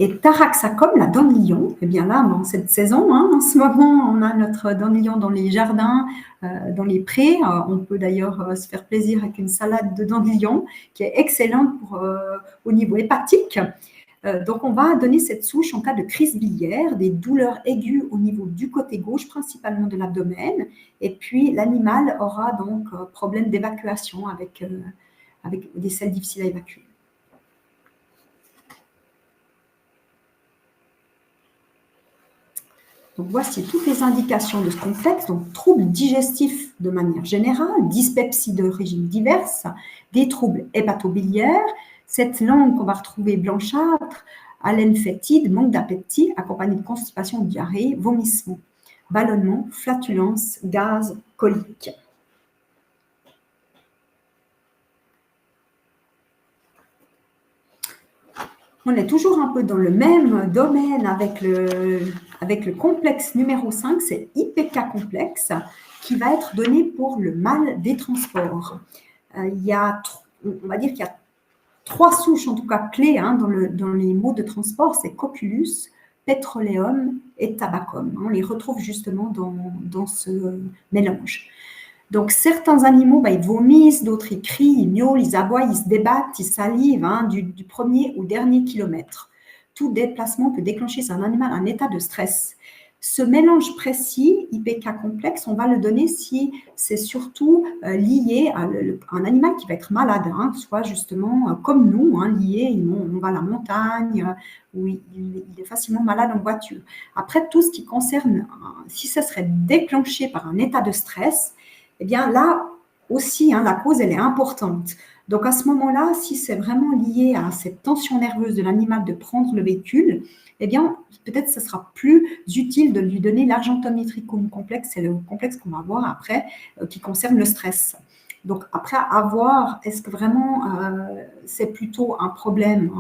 Et Taraxacum, la dent de lion, eh bien là, en cette saison, en ce moment, on a notre dent de lion dans les jardins, dans les prés. On peut d'ailleurs se faire plaisir avec une salade de dent de lion qui est excellente au niveau hépatique. Donc, on va donner cette souche en cas de crise biliaire, des douleurs aiguës au niveau du côté gauche, principalement de l'abdomen. Et puis, l'animal aura donc problème d'évacuation avec des selles difficiles à évacuer. Donc, voici toutes les indications de ce complexe. Donc, troubles digestifs de manière générale, dyspepsie d'origine diverse, des troubles hépatobiliaires, cette langue qu'on va retrouver blanchâtre, haleine fétide, manque d'appétit, accompagné de constipation, diarrhée, vomissement, ballonnement, flatulence, gaz, colique. On est toujours un peu dans le même domaine avec le complexe numéro 5, c'est IPK complexe, qui va être donné pour le mal des transports. On va dire qu'il y a 3 souches, en tout cas clés, dans les mots de transport, c'est Coculus, Petroleum et Tabacum. On les retrouve justement dans ce mélange. Donc, certains animaux, ils vomissent, d'autres, ils crient, ils miaulent, ils aboient, ils se débattent, ils salivent du premier au dernier kilomètre. Tout déplacement peut déclencher sur un animal un état de stress. Ce mélange précis, IPK complexe, on va le donner si c'est surtout lié à un animal qui va être malade, soit justement comme nous, lié, on va à la montagne, où il est facilement malade en voiture. Après, tout ce qui concerne, si ça serait déclenché par un état de stress, eh bien là aussi, la cause, elle est importante. Donc à ce moment-là, si c'est vraiment lié à cette tension nerveuse de l'animal de prendre le véhicule, eh bien peut-être ce sera plus utile de lui donner l'argentometricum complexe, c'est le complexe qu'on va voir après, qui concerne le stress. Donc après, à voir, est-ce que vraiment c'est plutôt un problème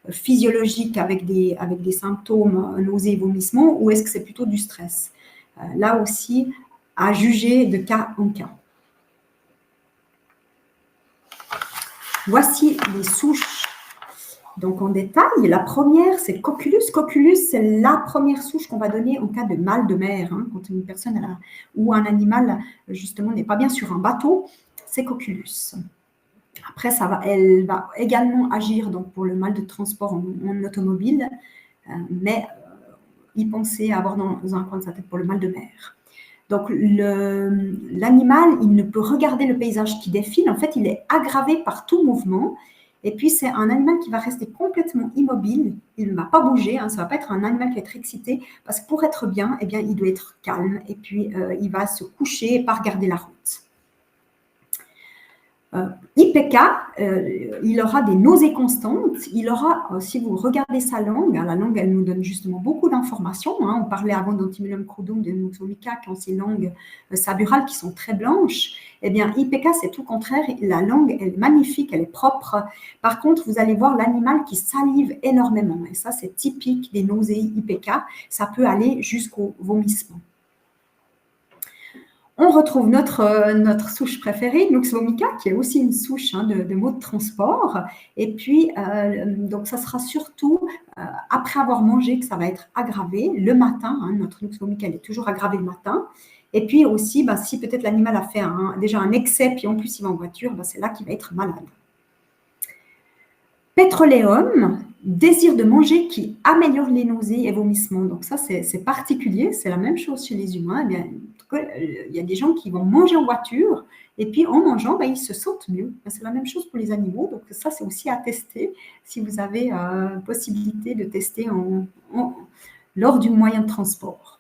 physiologique avec des symptômes nausées et vomissements, ou est-ce que c'est plutôt du stress? Là aussi, à juger de cas en cas. Voici les souches donc en détail. La première, c'est Coculus. Coculus, c'est la première souche qu'on va donner en cas de mal de mer. Quand une personne ou un animal, justement, n'est pas bien sur un bateau, c'est Coculus. Après, elle va également agir donc, pour le mal de transport en automobile, mais y penser à avoir dans un coin de sa tête pour le mal de mer. Donc, l'animal, il ne peut regarder le paysage qui défile. En fait, il est aggravé par tout mouvement. Et puis, c'est un animal qui va rester complètement immobile. Il ne va pas bouger. Ça ne va pas être un animal qui va être excité. Parce que pour être bien, eh bien, il doit être calme. Et puis, il va se coucher et pas regarder la route. IPK, il aura des nausées constantes. Il aura, si vous regardez sa langue, la langue, elle nous donne justement beaucoup d'informations. On parlait avant d'Antimonium crudum, de Nux vomica, qui ont ces langues saburales qui sont très blanches. Eh bien, IPK, c'est tout le contraire. La langue, elle est magnifique, elle est propre. Par contre, vous allez voir l'animal qui salive énormément. Et ça, c'est typique des nausées IPK. Ça peut aller jusqu'au vomissement. On retrouve notre souche préférée, Nux vomica, qui est aussi une souche de maux de transport. Et puis, donc, ça sera surtout après avoir mangé que ça va être aggravé le matin. Notre Nux vomica, elle est toujours aggravée le matin. Et puis aussi, si peut-être l'animal a fait déjà un excès, puis en plus il va en voiture, c'est là qu'il va être malade. Pétroléum, désir de manger qui améliore les nausées et vomissements. Donc ça, c'est particulier, c'est la même chose chez les humains. Eh bien, en tout cas, il y a des gens qui vont manger en voiture et puis en mangeant, ils se sentent mieux. C'est la même chose pour les animaux. Donc ça, c'est aussi à tester si vous avez possibilité de tester lors du moyen de transport.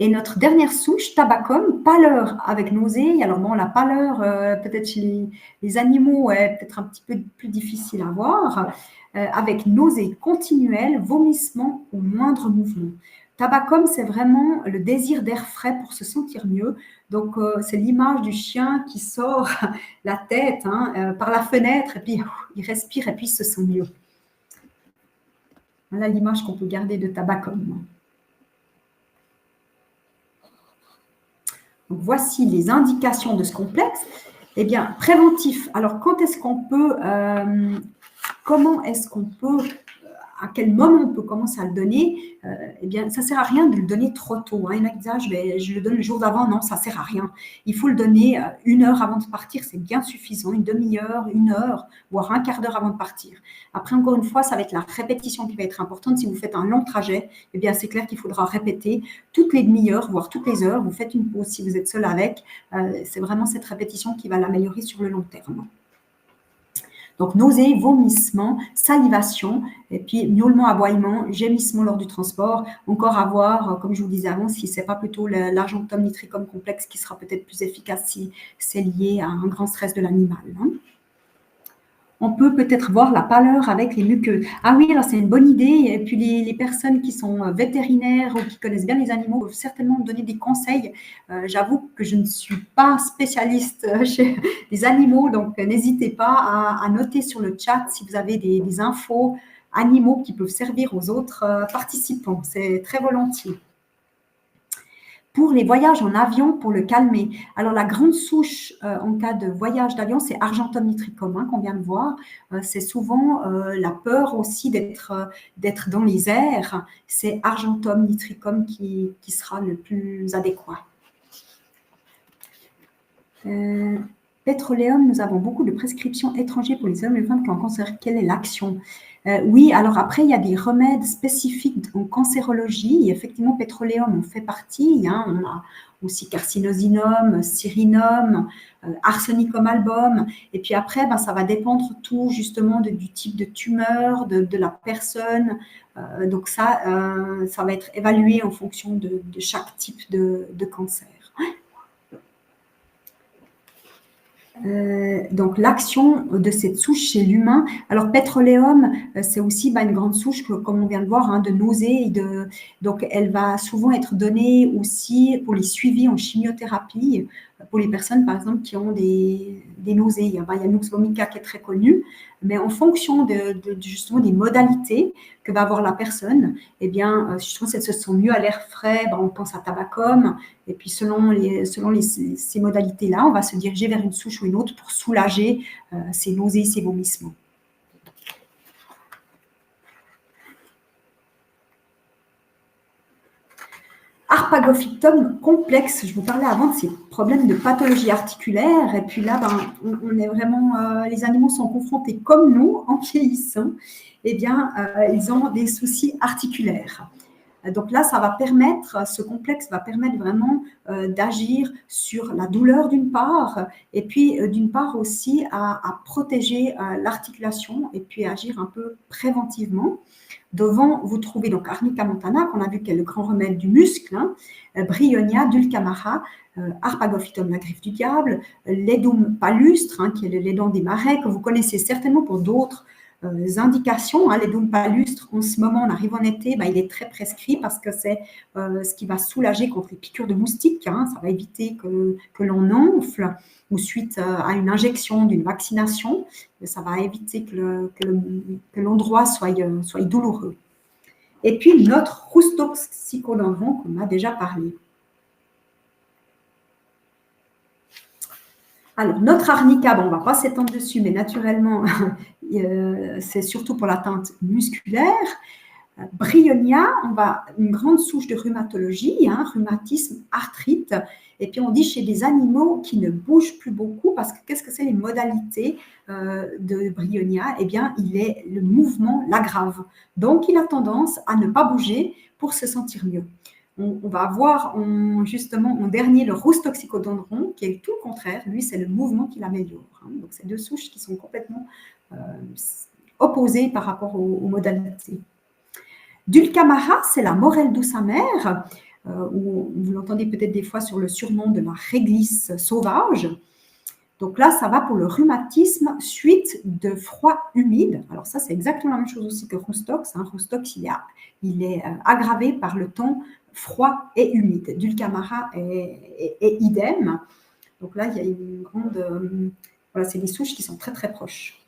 Et notre dernière souche, Tabacum, pâleur avec nausée. Alors bon, la pâleur, peut-être chez les animaux, est peut-être un petit peu plus difficile à voir, avec nausée continuelle, vomissement ou moindre mouvement. Tabacum, c'est vraiment le désir d'air frais pour se sentir mieux. Donc, c'est l'image du chien qui sort la tête par la fenêtre et puis il respire et puis il se sent mieux. Voilà l'image qu'on peut garder de Tabacum. Donc, voici les indications de ce complexe. Eh bien, préventif. Alors, quand est-ce qu'on peut, comment est-ce qu'on peut, à quel moment on peut commencer à le donner? Eh bien, ça ne sert à rien de le donner trop tôt. Il y en a qui disent, ah, je le donne le jour d'avant. Non, ça ne sert à rien. Il faut le donner 1 heure avant de partir, c'est bien suffisant. Une demi-heure, 1 heure, voire un quart d'heure avant de partir. Après, encore une fois, ça va être la répétition qui va être importante. Si vous faites un long trajet, eh bien, c'est clair qu'il faudra répéter toutes les demi-heures, voire toutes les heures. Vous faites une pause si vous êtes seul avec. C'est vraiment cette répétition qui va l'améliorer sur le long terme. Donc, nausées, vomissements, salivation, et puis miaulement, aboiement, gémissement lors du transport. Encore à voir, comme je vous disais avant, si ce n'est pas plutôt l'argentum nitricum complexe qui sera peut-être plus efficace si c'est lié à un grand stress de l'animal. On peut peut-être voir la pâleur avec les muqueuses. Ah oui, alors c'est une bonne idée. Et puis les personnes qui sont vétérinaires ou qui connaissent bien les animaux peuvent certainement me donner des conseils. J'avoue que je ne suis pas spécialiste chez les animaux, donc n'hésitez pas à noter sur le chat si vous avez des infos animaux qui peuvent servir aux autres participants. C'est très volontiers. Pour les voyages en avion, pour le calmer. Alors, la grande souche en cas de voyage d'avion, c'est argentum nitricum qu'on vient de voir. C'est souvent la peur aussi d'être dans les airs. C'est argentum nitricum qui sera le plus adéquat. Pétroléum, nous avons beaucoup de prescriptions étrangères pour les hommes et les femmes qui ont un cancer. Quelle est l'action? Oui, alors après, il y a des remèdes spécifiques en cancérologie. Effectivement, pétroléum en fait partie. On a aussi carcinosinum, syrinum, arsenicum album. Et puis après, ça va dépendre tout justement du type de tumeur, de la personne. Donc ça va être évalué en fonction de chaque type de cancer. Donc l'action de cette souche chez l'humain. Alors pétroléum, c'est aussi une grande souche, comme on vient de voir, de nausées. Donc elle va souvent être donnée aussi pour les suivis en chimiothérapie, pour les personnes par exemple qui ont des nausées. Il y a Nux vomica qui est très connu, mais en fonction justement des modalités que va avoir la personne, eh bien justement si elles se sent mieux à l'air frais, on pense à tabacum. Et puis, selon ces modalités-là, on va se diriger vers une souche ou une autre pour soulager ces nausées, ces vomissements. Arpagophytum complexe. Je vous parlais avant de ces problèmes de pathologie articulaire. Et puis là, on est vraiment, les animaux sont confrontés comme nous, en vieillissant. Eh bien, ils ont des soucis articulaires. Donc là, ce complexe va permettre vraiment d'agir sur la douleur d'une part, et puis d'une part aussi à protéger l'articulation et puis agir un peu préventivement. Devant, vous trouvez donc Arnica montana, qu'on a vu qu'est le grand remède du muscle, Bryonia, Dulcamara, Arpagophytum, la griffe du diable, Ledum palustre, qui est le laidon des marais, que vous connaissez certainement pour d'autres indications. Ledum palustre, en ce moment, on arrive en été, il est très prescrit parce que c'est ce qui va soulager contre les piqûres de moustiques. Ça va éviter que l'on enfle ou suite à une injection d'une vaccination. Ça va éviter que l'endroit soit douloureux. Et puis, notre roustoxicodendron qu'on a déjà parlé. Alors, notre arnica, on ne va pas s'étendre dessus, mais naturellement, c'est surtout pour l'atteinte musculaire. Bryonia, une grande souche de rhumatologie, rhumatisme, arthrite. Et puis, on dit chez des animaux qui ne bougent plus beaucoup, parce que qu'est-ce que c'est les modalités de Bryonia? Eh bien, le mouvement l'aggrave. Donc, il a tendance à ne pas bouger pour se sentir mieux. On va avoir justement en dernier le roustoxicodendron, qui est tout le contraire. Lui, c'est le mouvement qui l'améliore. Donc, c'est deux souches qui sont complètement opposées par rapport aux modalités. Dulcamara, c'est la morelle douce amère, où vous l'entendez peut-être des fois sur le surnom de la réglisse sauvage. Donc là, ça va pour le rhumatisme suite de froid humide. Alors ça, c'est exactement la même chose aussi que Roustox. Roustox, il est aggravé par le temps froid et humide. Dulcamara est idem. Donc là, il y a une grande... voilà, c'est des souches qui sont très, très proches.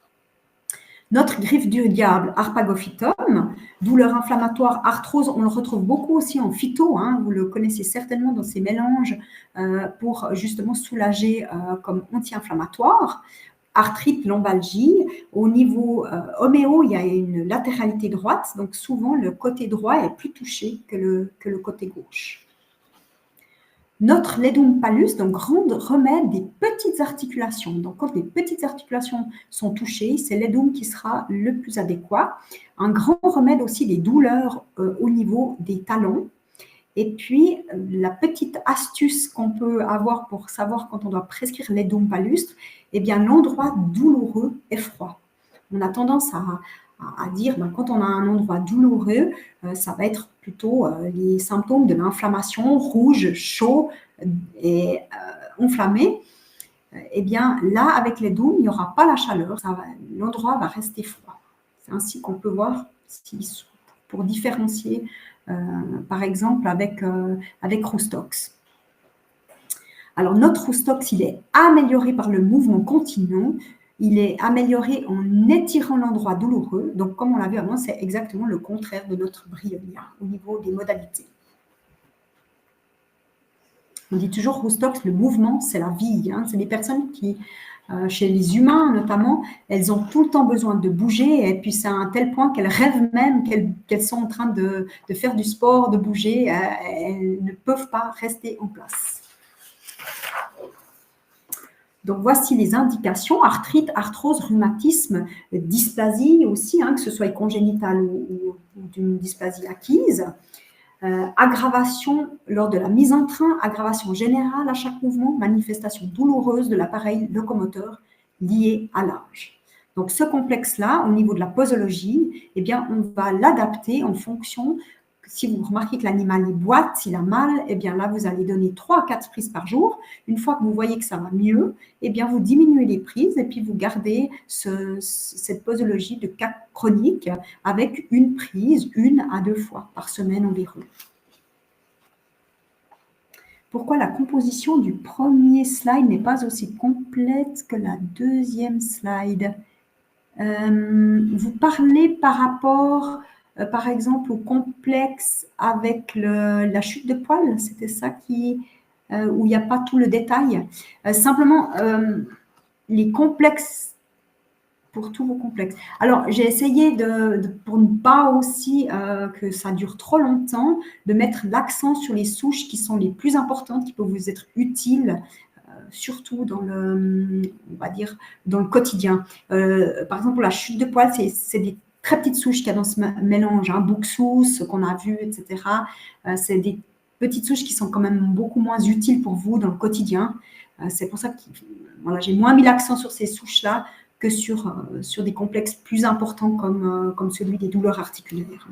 Notre griffe du diable, Harpagophytum, douleur inflammatoire, arthrose, on le retrouve beaucoup aussi en phyto, hein, vous le connaissez certainement dans ces mélanges pour justement soulager comme anti-inflammatoire. Arthrite, lombalgie. Au niveau homéo, il y a une latéralité droite, donc souvent le côté droit est plus touché que le côté gauche. Notre ledum palus, donc grand remède des petites articulations. Donc quand les petites articulations sont touchées, c'est ledum qui sera le plus adéquat. Un grand remède aussi des douleurs au niveau des talons. Et puis, la petite astuce qu'on peut avoir pour savoir quand on doit prescrire ledum palus, eh bien, l'endroit douloureux est froid. On a tendance à dire, ben, quand on a un endroit douloureux, ça va être plutôt les symptômes de l'inflammation, rouge, chaud et enflammé. Eh bien, là, avec ledum, il n'y aura pas la chaleur, l'endroit va rester froid. C'est ainsi qu'on peut voir pour différencier par exemple avec Roustox. Alors notre Roustox, il est amélioré par le mouvement continu, il est amélioré en étirant l'endroit douloureux, donc comme on l'a vu avant, c'est exactement le contraire de notre Bryonia au niveau des modalités. On dit toujours Roustox, le mouvement, c'est la vie, hein. C'est des personnes qui, chez les humains notamment, elles ont tout le temps besoin de bouger et puis c'est à un tel point qu'elles rêvent même qu'elles sont en train de faire du sport, de bouger, elles ne peuvent pas rester en place. Donc voici les indications, arthrite, arthrose, rhumatisme, dysplasie aussi, hein, que ce soit congénitale ou d'une dysplasie acquise. Aggravation lors de la mise en train, aggravation générale à chaque mouvement, manifestation douloureuse de l'appareil locomoteur liée à l'âge. Donc ce complexe-là, au niveau de la posologie, eh bien, on va l'adapter en fonction, si vous remarquez que l'animal boite, s'il a mal, eh bien là, vous allez donner 3 à 4 prises par jour. Une fois que vous voyez que ça va mieux, eh bien, vous diminuez les prises et puis vous gardez cette posologie de cas chronique avec une prise, 1 à 2 fois par semaine environ. Pourquoi la composition du premier slide n'est pas aussi complète que la deuxième slide? Vous parlez par rapport, par exemple, au complexe avec la chute de poils, c'était ça où il n'y a pas tout le détail. Simplement, les complexes, pour tous vos complexes. Alors, j'ai essayé, pour ne pas aussi que ça dure trop longtemps, de mettre l'accent sur les souches qui sont les plus importantes, qui peuvent vous être utiles, surtout dans on va dire, dans le quotidien. Par exemple, pour la chute de poils, c'est des très petites souches qu'il y a dans ce mélange, hein, Buxus, ce qu'on a vu, etc. C'est des petites souches qui sont quand même beaucoup moins utiles pour vous dans le quotidien. C'est pour ça que voilà, j'ai moins mis l'accent sur ces souches-là que sur des complexes plus importants comme celui des douleurs articulaires.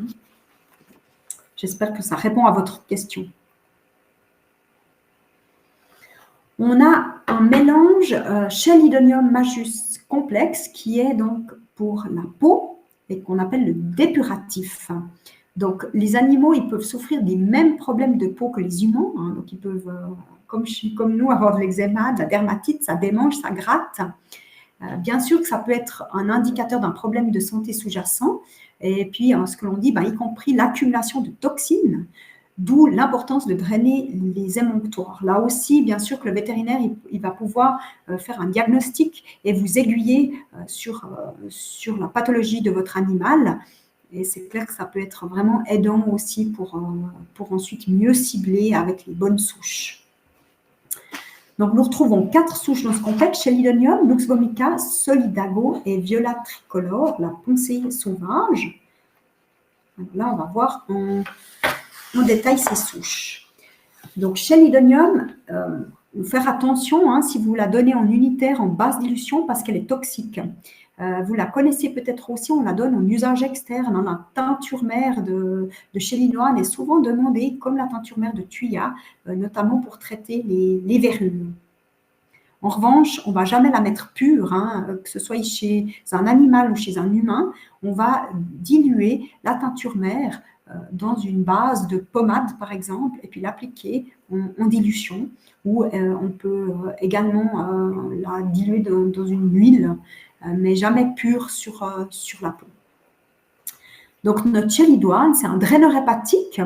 J'espère que ça répond à votre question. On a un mélange Chelidonium majus complexe qui est donc pour la peau et qu'on appelle le dépuratif. Donc, les animaux, ils peuvent souffrir des mêmes problèmes de peau que les humains. Hein, donc, ils peuvent, comme nous, avoir de l'eczéma, de la dermatite, ça démange, ça gratte. Bien sûr que ça peut être un indicateur d'un problème de santé sous-jacent. Et puis, ce que l'on dit, y compris l'accumulation de toxines, d'où l'importance de drainer les émonctoires. Là aussi, bien sûr que le vétérinaire, il va pouvoir faire un diagnostic et vous aiguiller sur la pathologie de votre animal. Et c'est clair que ça peut être vraiment aidant aussi pour ensuite mieux cibler avec les bonnes souches. Donc, nous retrouvons 4 souches dans ce complexe, Chelidonium, Lux vomica, Solidago et Viola tricolore, la poncée sauvage. Alors là, on va voir en détail ces souches. Donc, Chelidonium, faire attention si vous la donnez en unitaire, en basse dilution, parce qu'elle est toxique. Vous la connaissez peut-être aussi, on la donne en usage externe. La teinture mère de Chelinoane est souvent demandée, comme la teinture mère de Thuya, notamment pour traiter les verrues. En revanche, on ne va jamais la mettre pure, que ce soit chez un animal ou chez un humain. On va diluer la teinture mère dans une base de pommade, par exemple, et puis l'appliquer en dilution. Ou on peut également la diluer dans une huile mais jamais pur sur la peau. Donc, notre chélidoine, c'est un draineur hépatique.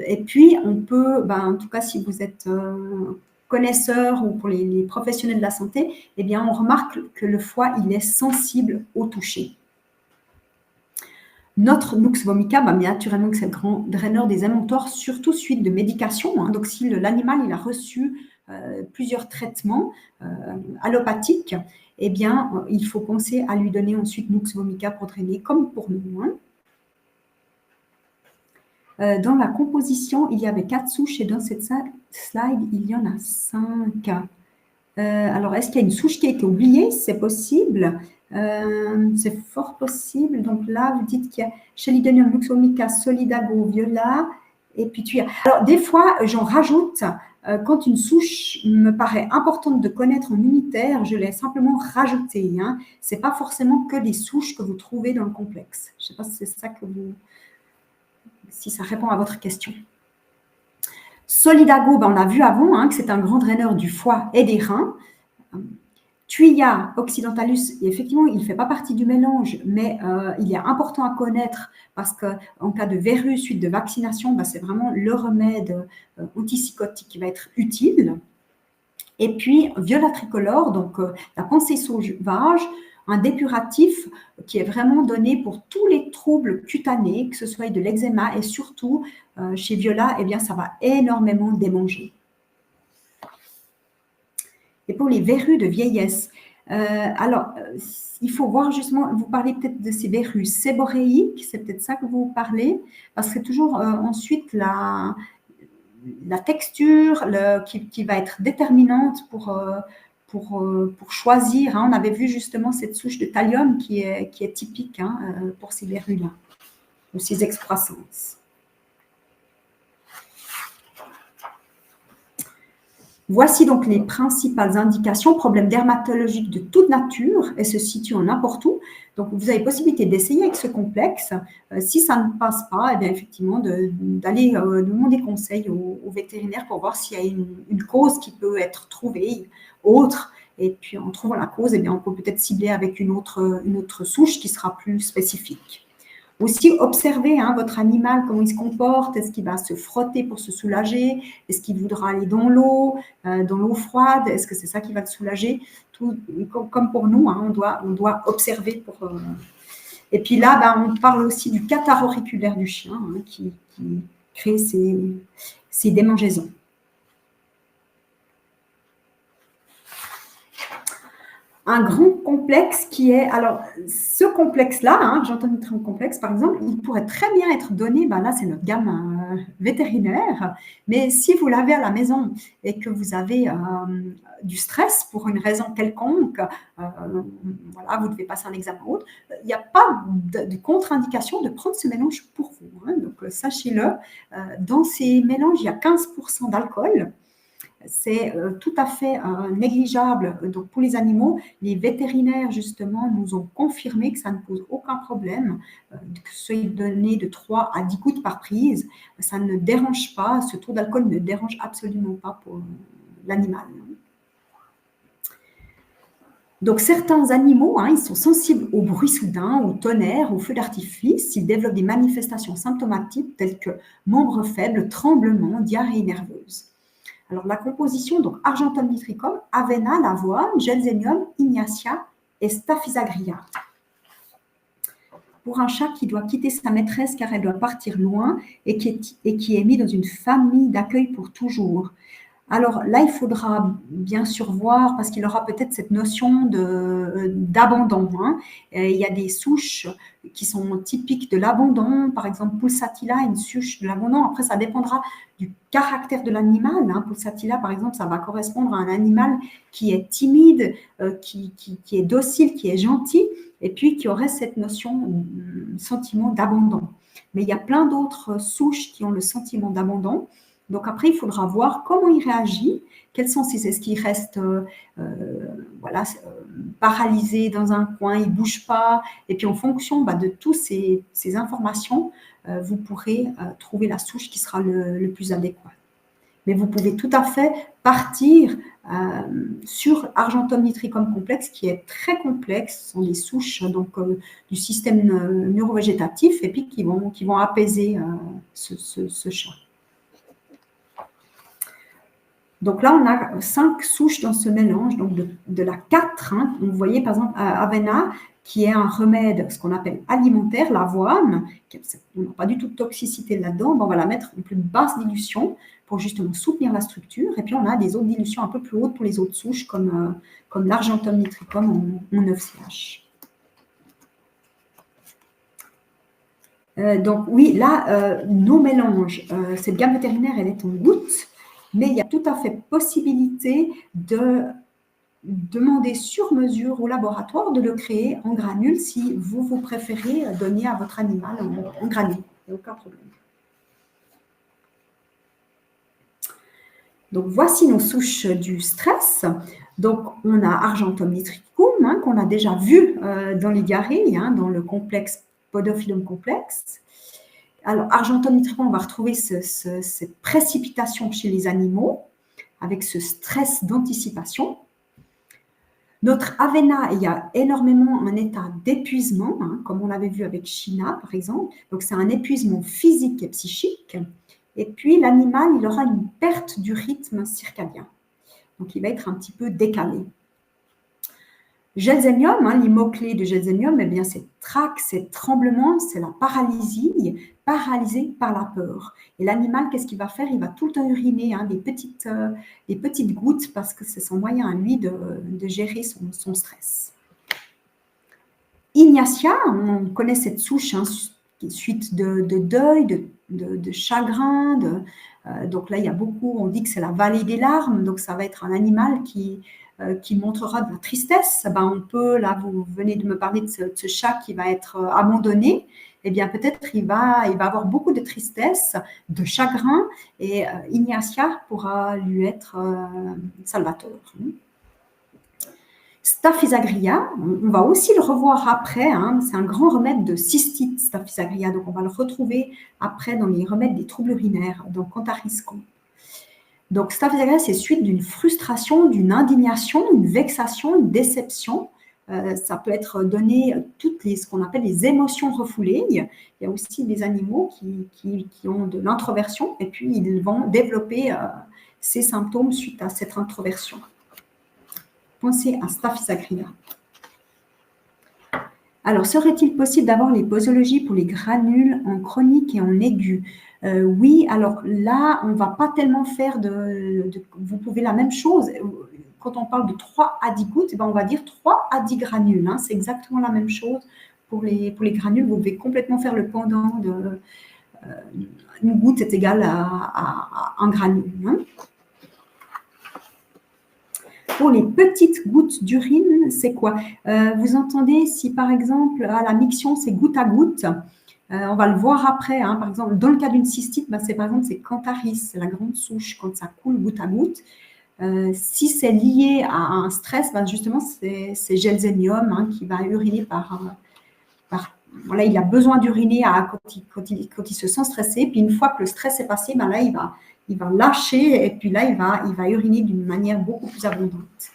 Et puis, on peut, en tout cas, si vous êtes connaisseur ou pour les professionnels de la santé, eh bien, on remarque que le foie, il est sensible au toucher. Notre Nux vomica, naturellement, c'est le grand draineur des émonctoires, surtout suite de médication. Donc, si l'animal il a reçu plusieurs traitements allopathiques, eh bien, il faut penser à lui donner ensuite Nux vomica pour drainer, comme pour nous. Dans la composition, il y avait 4 souches et dans cette slide, il y en a 5. Alors, est-ce qu'il y a une souche qui a été oubliée? C'est possible. C'est fort possible. Donc là, vous dites qu'il y a Chelidonium, Nux vomica, Solidago, Viola. Et puis tu as. Alors, des fois, j'en rajoute. Quand une souche me paraît importante de connaître en unitaire, je l'ai simplement rajoutée. Ce n'est pas forcément que des souches que vous trouvez dans le complexe. Je ne sais pas si c'est ça que vous. Si ça répond à votre question. Solidago, on a vu avant que c'est un grand draineur du foie et des reins. Thuya occidentalus, effectivement, il ne fait pas partie du mélange, mais il est important à connaître parce qu'en cas de verrue suite de vaccination, c'est vraiment le remède antipsychotique qui va être utile. Et puis, Viola tricolore, donc la pensée sauvage, un dépuratif qui est vraiment donné pour tous les troubles cutanés, que ce soit de l'eczéma et surtout chez Viola, eh bien, ça va énormément démanger. Et pour les verrues de vieillesse, il faut voir justement, vous parlez peut-être de ces verrues séboréiques, c'est peut-être ça que vous parlez, parce que c'est toujours ensuite la texture qui va être déterminante pour choisir. On avait vu justement cette souche de thallium qui est typique pour ces verrues-là, ou ces excroissances. Voici donc les principales indications, problèmes dermatologiques de toute nature et se situent n'importe où. Donc, vous avez possibilité d'essayer avec ce complexe. Si ça ne passe pas, eh bien, effectivement, d'aller demander conseil au vétérinaire pour voir s'il y a une cause qui peut être trouvée autre. Et puis, en trouvant la cause, eh bien, on peut peut-être cibler avec une autre souche qui sera plus spécifique. Aussi, observez votre animal, comment il se comporte. Est-ce qu'il va se frotter pour se soulager? Est-ce qu'il voudra aller dans l'eau froide? Est-ce que c'est ça qui va le soulager? Tout, comme pour nous, on doit observer. Et puis là, on parle aussi du cathare auriculaire du chien qui crée ces démangeaisons. Un grand complexe qui est… Alors, ce complexe-là, j'entends un grand complexe, par exemple, il pourrait très bien être donné, là, c'est notre gamme vétérinaire, mais si vous l'avez à la maison et que vous avez du stress pour une raison quelconque, voilà, vous devez passer un examen ou autre, il n'y a pas de contre-indication de prendre ce mélange pour vous. Donc, sachez-le, dans ces mélanges, il y a 15% d'alcool. C'est tout à fait négligeable. Donc, pour les animaux, les vétérinaires, justement, nous ont confirmé que ça ne pose aucun problème, que ce soit donné de 3 à 10 gouttes par prise. Ça ne dérange pas, ce taux d'alcool ne dérange absolument pas pour l'animal. Donc, certains animaux, ils sont sensibles au bruit soudain, au tonnerre, au feu d'artifice. Ils développent des manifestations symptomatiques telles que membres faibles, tremblements, diarrhée nerveuse. Alors, la composition, donc argentum nitricum, avena, l'avoine, gelsemium, ignatia et staphysagria. Pour un chat qui doit quitter sa maîtresse car elle doit partir loin et qui est mis dans une famille d'accueil pour toujours. Alors là, il faudra bien sûr voir, parce qu'il aura peut-être cette notion d'abandon. Il y a des souches qui sont typiques de l'abandon, par exemple Pulsatilla, une souche de l'abandon. Après, ça dépendra du caractère de l'animal. Pulsatilla, par exemple, ça va correspondre à un animal qui est timide, qui est docile, qui est gentil, et puis qui aurait cette notion, sentiment d'abandon. Mais il y a plein d'autres souches qui ont le sentiment d'abandon. Donc après, il faudra voir comment il réagit, quels sont est-ce qu'il reste paralysé dans un coin, il ne bouge pas. Et puis en fonction de toutes ces informations, vous pourrez trouver la souche qui sera le plus adéquat. Mais vous pouvez tout à fait partir sur Argentum nitricum complexe, qui est très complexe. Ce sont des souches donc, du système neurovégétatif et puis qui vont apaiser ce chat. Donc là, on a 5 souches dans ce mélange, donc de la 4. Hein. Vous voyez par exemple Avena, qui est un remède, ce qu'on appelle alimentaire, l'avoine. On n'a pas du tout de toxicité là-dedans. On va la mettre en plus basse dilution pour justement soutenir la structure. Et puis, on a des autres dilutions un peu plus hautes pour les autres souches, comme l'Argentum nitricum en 9CH. Donc, oui, là, nos mélanges, cette gamme vétérinaire, elle est en gouttes, mais il y a tout à fait possibilité de demander sur mesure au laboratoire de le créer en granules si vous préférez donner à votre animal en granules. Il n'y a aucun problème. Donc, voici nos souches du stress. Donc, on a Argentum nitricum, hein, qu'on a déjà vu dans les garrés, hein, dans le complexe Podophyllum complexe. Alors, Argentum nitricum, on va retrouver cette précipitation chez les animaux avec ce stress d'anticipation. Notre Avena, il y a énormément un état d'épuisement, hein, comme on l'avait vu avec China, par exemple. Donc, c'est un épuisement physique et psychique. Et puis, l'animal, il aura une perte du rythme circadien. Donc, il va être un petit peu décalé. Gelsemium, hein, les mots-clés de Gelsemium, eh bien, c'est trac, c'est tremblement, c'est la paralysie, paralysé par la peur. Et l'animal, qu'est-ce qu'il va faire? Il va tout le temps uriner hein, des petites gouttes parce que c'est son moyen à lui de gérer son stress. Ignatia, on connaît cette souche, hein, suite de deuil, de chagrin. Donc là, il y a beaucoup, on dit que c'est la vallée des larmes, donc ça va être un animal qui montrera de la tristesse. Ben, on peut, là, vous venez de me parler de ce chat qui va être abandonné. Eh bien, peut-être il va avoir beaucoup de tristesse, de chagrin, et Ignatia pourra lui être salvateur. Staphysagria, on va aussi le revoir après, hein, c'est un grand remède de cystite, Staphysagria, donc on va le retrouver après dans les remèdes des troubles urinaires, donc Canthariscon. Donc Staphysagria, c'est suite d'une frustration, d'une indignation, une vexation, une déception. Ça peut être donné toutes ce qu'on appelle les émotions refoulées. Il y a aussi des animaux qui ont de l'introversion et puis ils vont développer ces symptômes suite à cette introversion. Pensez à Staphysagria. Alors, serait-il possible d'avoir les posologies pour les granules en chronique et en aigu? Oui, alors là, on ne va pas tellement faire vous pouvez la même chose. Quand on parle de 3 à 10 gouttes, on va dire 3 à 10 granules. Hein, c'est exactement la même chose pour les granules. Vous pouvez complètement faire le pendant de une goutte est égale à un granule. Hein. Pour les petites gouttes d'urine, c'est quoi? Vous entendez si par exemple à la miction c'est goutte à goutte, on va le voir après. Hein, par exemple, dans le cas d'une cystite, c'est par exemple c'est Cantharis, c'est la grande souche quand ça coule goutte à goutte. Si c'est lié à un stress, justement c'est Gelsemium hein, qui va uriner voilà, il a besoin d'uriner quand il se sent stressé. Puis une fois que le stress est passé, là il va lâcher et puis là, il va uriner d'une manière beaucoup plus abondante.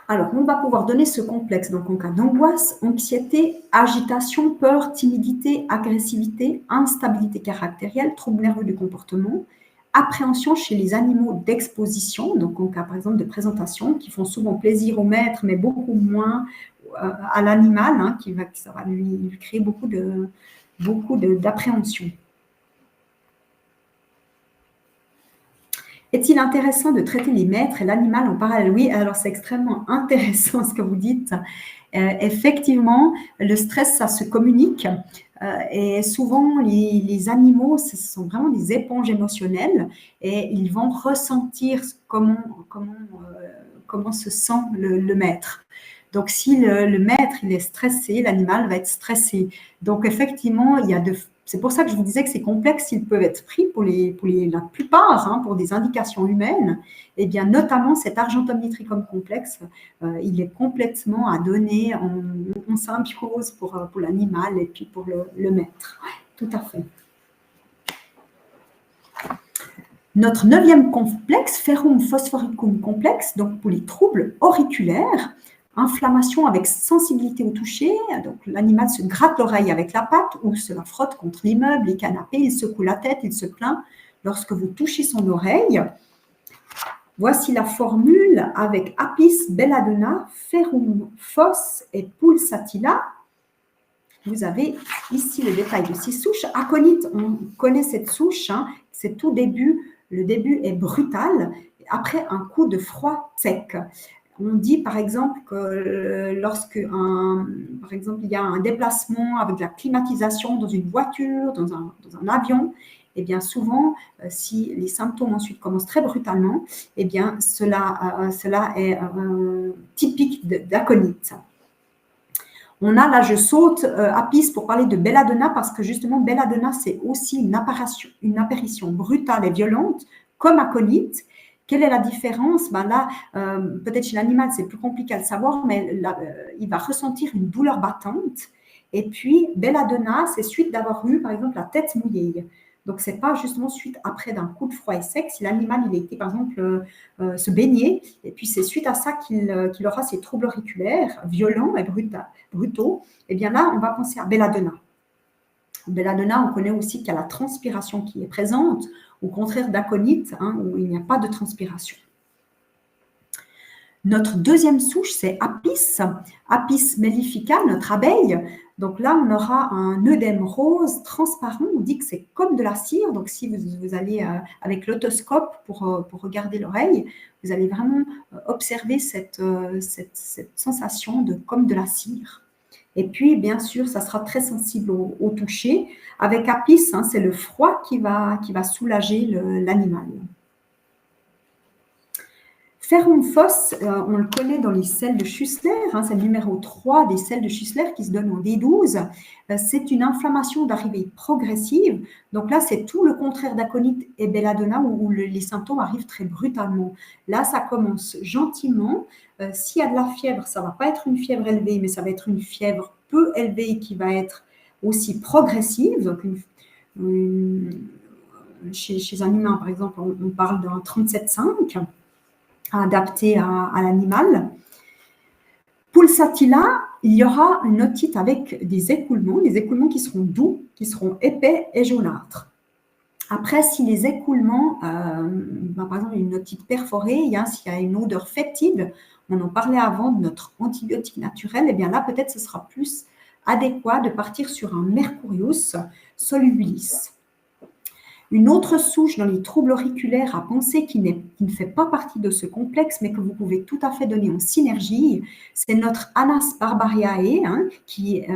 Alors, on va pouvoir donner ce complexe donc en cas d'angoisse, anxiété, agitation, peur, timidité, agressivité, instabilité caractérielle, troubles nerveux du comportement, appréhension chez les animaux d'exposition, donc en cas par exemple de présentation, qui font souvent plaisir au maître, mais beaucoup moins à l'animal, hein, ça va lui créer beaucoup d'appréhension. Est-il intéressant de traiter les maîtres et l'animal en parallèle? Oui, alors c'est extrêmement intéressant ce que vous dites. Effectivement, le stress, ça se communique. Et souvent, les animaux, ce sont vraiment des éponges émotionnelles et ils vont ressentir comment se sent le maître. Donc, si le maître il est stressé, l'animal va être stressé. Donc, effectivement, il y a c'est pour ça que je vous disais que ces complexes, ils peuvent être pris pour la plupart, hein, pour des indications humaines. Et bien, notamment cet argentomitricum complexe, il est complètement à donner en symbiose pour l'animal et puis pour le maître. Ouais, tout à fait. Notre 9e complexe, ferrum phosphoricum complexe, donc pour les troubles auriculaires, inflammation avec sensibilité au toucher, donc l'animal se gratte l'oreille avec la patte ou se la frotte contre l'immeuble, les canapés, il secoue la tête, il se plaint lorsque vous touchez son oreille. Voici la formule avec Apis belladonna, ferrum phos et pulsatilla. Vous avez ici le détail de 6 souches. Aconite, on connaît cette souche, hein, c'est tout début. Le début est brutal, après un coup de froid sec. On dit par exemple que lorsque il y a un déplacement avec la climatisation dans une voiture, dans un avion, eh bien souvent, si les symptômes ensuite commencent très brutalement, eh bien cela est typique d'aconite. On a, là je saute Apis pour parler de belladonna parce que justement belladonna c'est aussi une apparition brutale et violente comme aconite. Quelle est la différence? Ben là, peut-être chez l'animal c'est plus compliqué à le savoir, mais là, il va ressentir une douleur battante. Et puis belladonna c'est suite d'avoir eu par exemple la tête mouillée. Donc, ce n'est pas justement suite après d'un coup de froid et sec. Si l'animal, il a été, par exemple, se baigner, et puis c'est suite à ça qu'il aura ces troubles auriculaires violents et brutaux, eh bien là, on va penser à belladonna. Belladonna, on connaît aussi qu'il y a la transpiration qui est présente, au contraire d'aconite, hein, où il n'y a pas de transpiration. Notre 2e souche, c'est Apis, Apis mellifica, notre abeille. Donc là, on aura un œdème rose transparent. On dit que c'est comme de la cire. Donc si vous allez avec l'otoscope pour regarder l'oreille, vous allez vraiment observer cette sensation de comme de la cire. Et puis, bien sûr, ça sera très sensible au toucher. Avec Apis, hein, c'est le froid qui va soulager l'animal. Ferrum phos, on le connaît dans les selles de Schussler, hein, c'est le numéro 3 des selles de Schussler qui se donne en D12. C'est une inflammation d'arrivée progressive. Donc là, c'est tout le contraire d'aconite et belladonna où les symptômes arrivent très brutalement. Là, ça commence gentiment. S'il y a de la fièvre, ça ne va pas être une fièvre élevée, mais ça va être une fièvre peu élevée qui va être aussi progressive. Donc chez un humain, par exemple, on parle d'un 37,5. Adapté à l'animal. Pulsatilla, il y aura une otite avec des écoulements qui seront doux, qui seront épais et jaunâtres. Après, si les écoulements, par exemple une otite perforée, s'il y a une odeur fétide, on en parlait avant de notre antibiotique naturel, et bien là peut-être ce sera plus adéquat de partir sur un Mercurius solubilis. Une autre souche dans les troubles auriculaires à penser qui ne fait pas partie de ce complexe, mais que vous pouvez tout à fait donner en synergie, c'est notre Anas barbariae, hein, qui est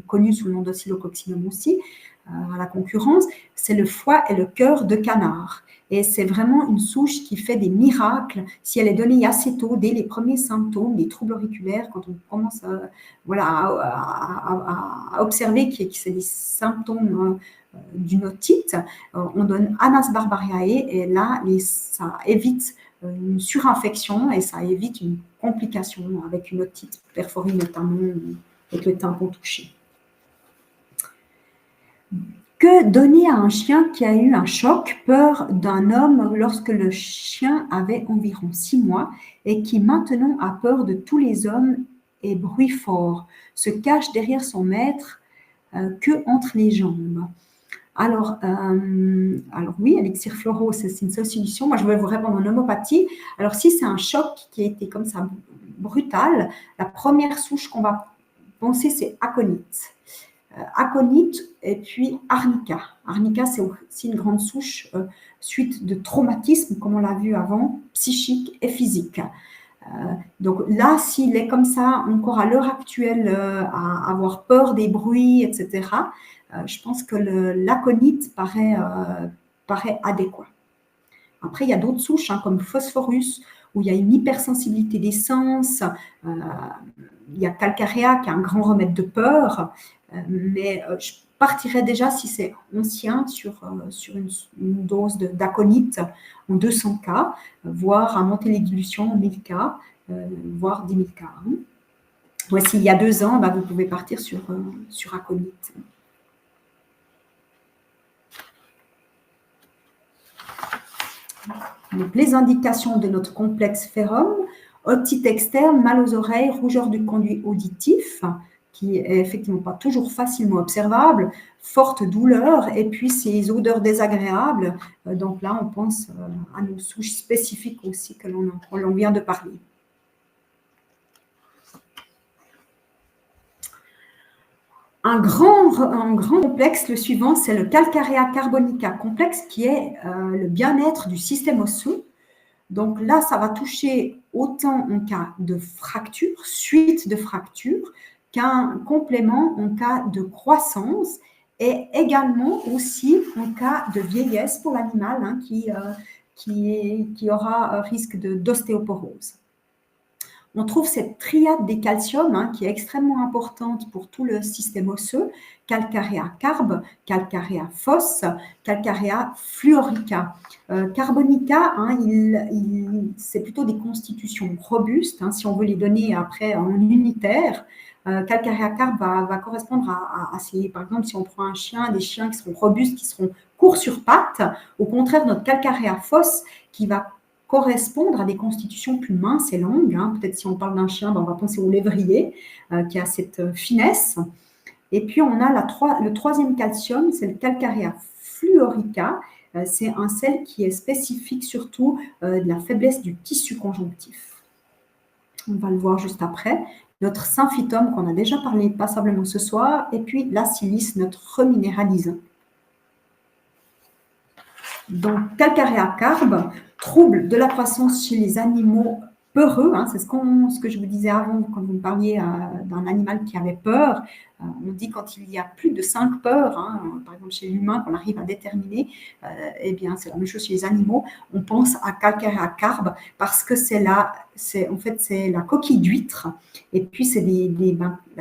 connu sous le nom d'Oscillococcinum aussi, à la concurrence. C'est le foie et le cœur de canard. Et c'est vraiment une souche qui fait des miracles si elle est donnée assez tôt, dès les premiers symptômes, des troubles auriculaires, quand on commence à observer que c'est des symptômes d'une otite, on donne Anas barbariae et là, ça évite une surinfection et ça évite une complication avec une otite perforée notamment avec le tympon touché. Que donner à un chien qui a eu un choc, peur d'un homme lorsque le chien avait environ 6 mois et qui maintenant a peur de tous les hommes et bruit fort, se cache derrière son maître que entre les jambes? Alors oui, élixir floraux, c'est une seule solution. Moi, je vais vous répondre en homéopathie. Alors, si c'est un choc qui a été comme ça brutal, la première souche qu'on va penser, c'est aconite. Aconite et puis arnica. Arnica, c'est aussi une grande souche suite de traumatisme, comme on l'a vu avant, psychique et physique. Donc là, s'il est comme ça, encore à l'heure actuelle, à avoir peur des bruits, etc., je pense que l'aconite paraît adéquat. Après, il y a d'autres souches, hein, comme phosphorus, où il y a une hypersensibilité des sens. Il y a calcarea, qui est un grand remède de peur. Mais partirait déjà, si c'est ancien, sur une dose d'aconite en 200 K, voire à monter les dilutions en 1000 K, voire 10 000 K. Voici, il y a 2 ans, vous pouvez partir sur aconite. Donc, les indications de notre complexe ferrum: otite externe, mal aux oreilles, rougeur du conduit auditif, qui est effectivement pas toujours facilement observable, forte douleur, et puis ces odeurs désagréables. Donc là, on pense à nos souches spécifiques aussi que l'on vient de parler. Un grand complexe, le suivant, c'est le Calcarea carbonica complexe, qui est le bien-être du système osseux. Donc là, ça va toucher autant en cas de fracture, suite de fracture, qu'un complément en cas de croissance, et également aussi en cas de vieillesse pour l'animal, qui aura risque d'ostéoporose. On trouve cette triade des calciums, qui est extrêmement importante pour tout le système osseux: Calcarea carb, Calcarea phos, Calcarea fluorica. Carbonica, c'est plutôt des constitutions robustes, si on veut les donner après en unitaire. Calcarea carb va correspondre à ces, par exemple, si on prend un chien, des chiens qui seront robustes, qui seront courts sur pattes. Au contraire, notre Calcarea phos, qui va correspondre à des constitutions plus minces et longues. Peut-être si on parle d'un chien, on va penser au lévrier, qui a cette finesse. Et puis, on a le troisième calcium, c'est le Calcarea fluorica. C'est un sel qui est spécifique surtout de la faiblesse du tissu conjonctif. On va le voir juste après. Notre symphytum, qu'on a déjà parlé passablement ce soir, et puis la silice, notre reminéralisant. Donc, Calcarea carb, trouble de la croissance chez les animaux peureux. C'est ce que je vous disais avant quand vous me parliez d'un animal qui avait peur. On dit quand il y a plus de 5 peurs, par exemple chez l'humain, qu'on arrive à déterminer, eh bien c'est la même chose chez les animaux. On pense à Calcarea carb parce que c'est la coquille d'huître. Et puis c'est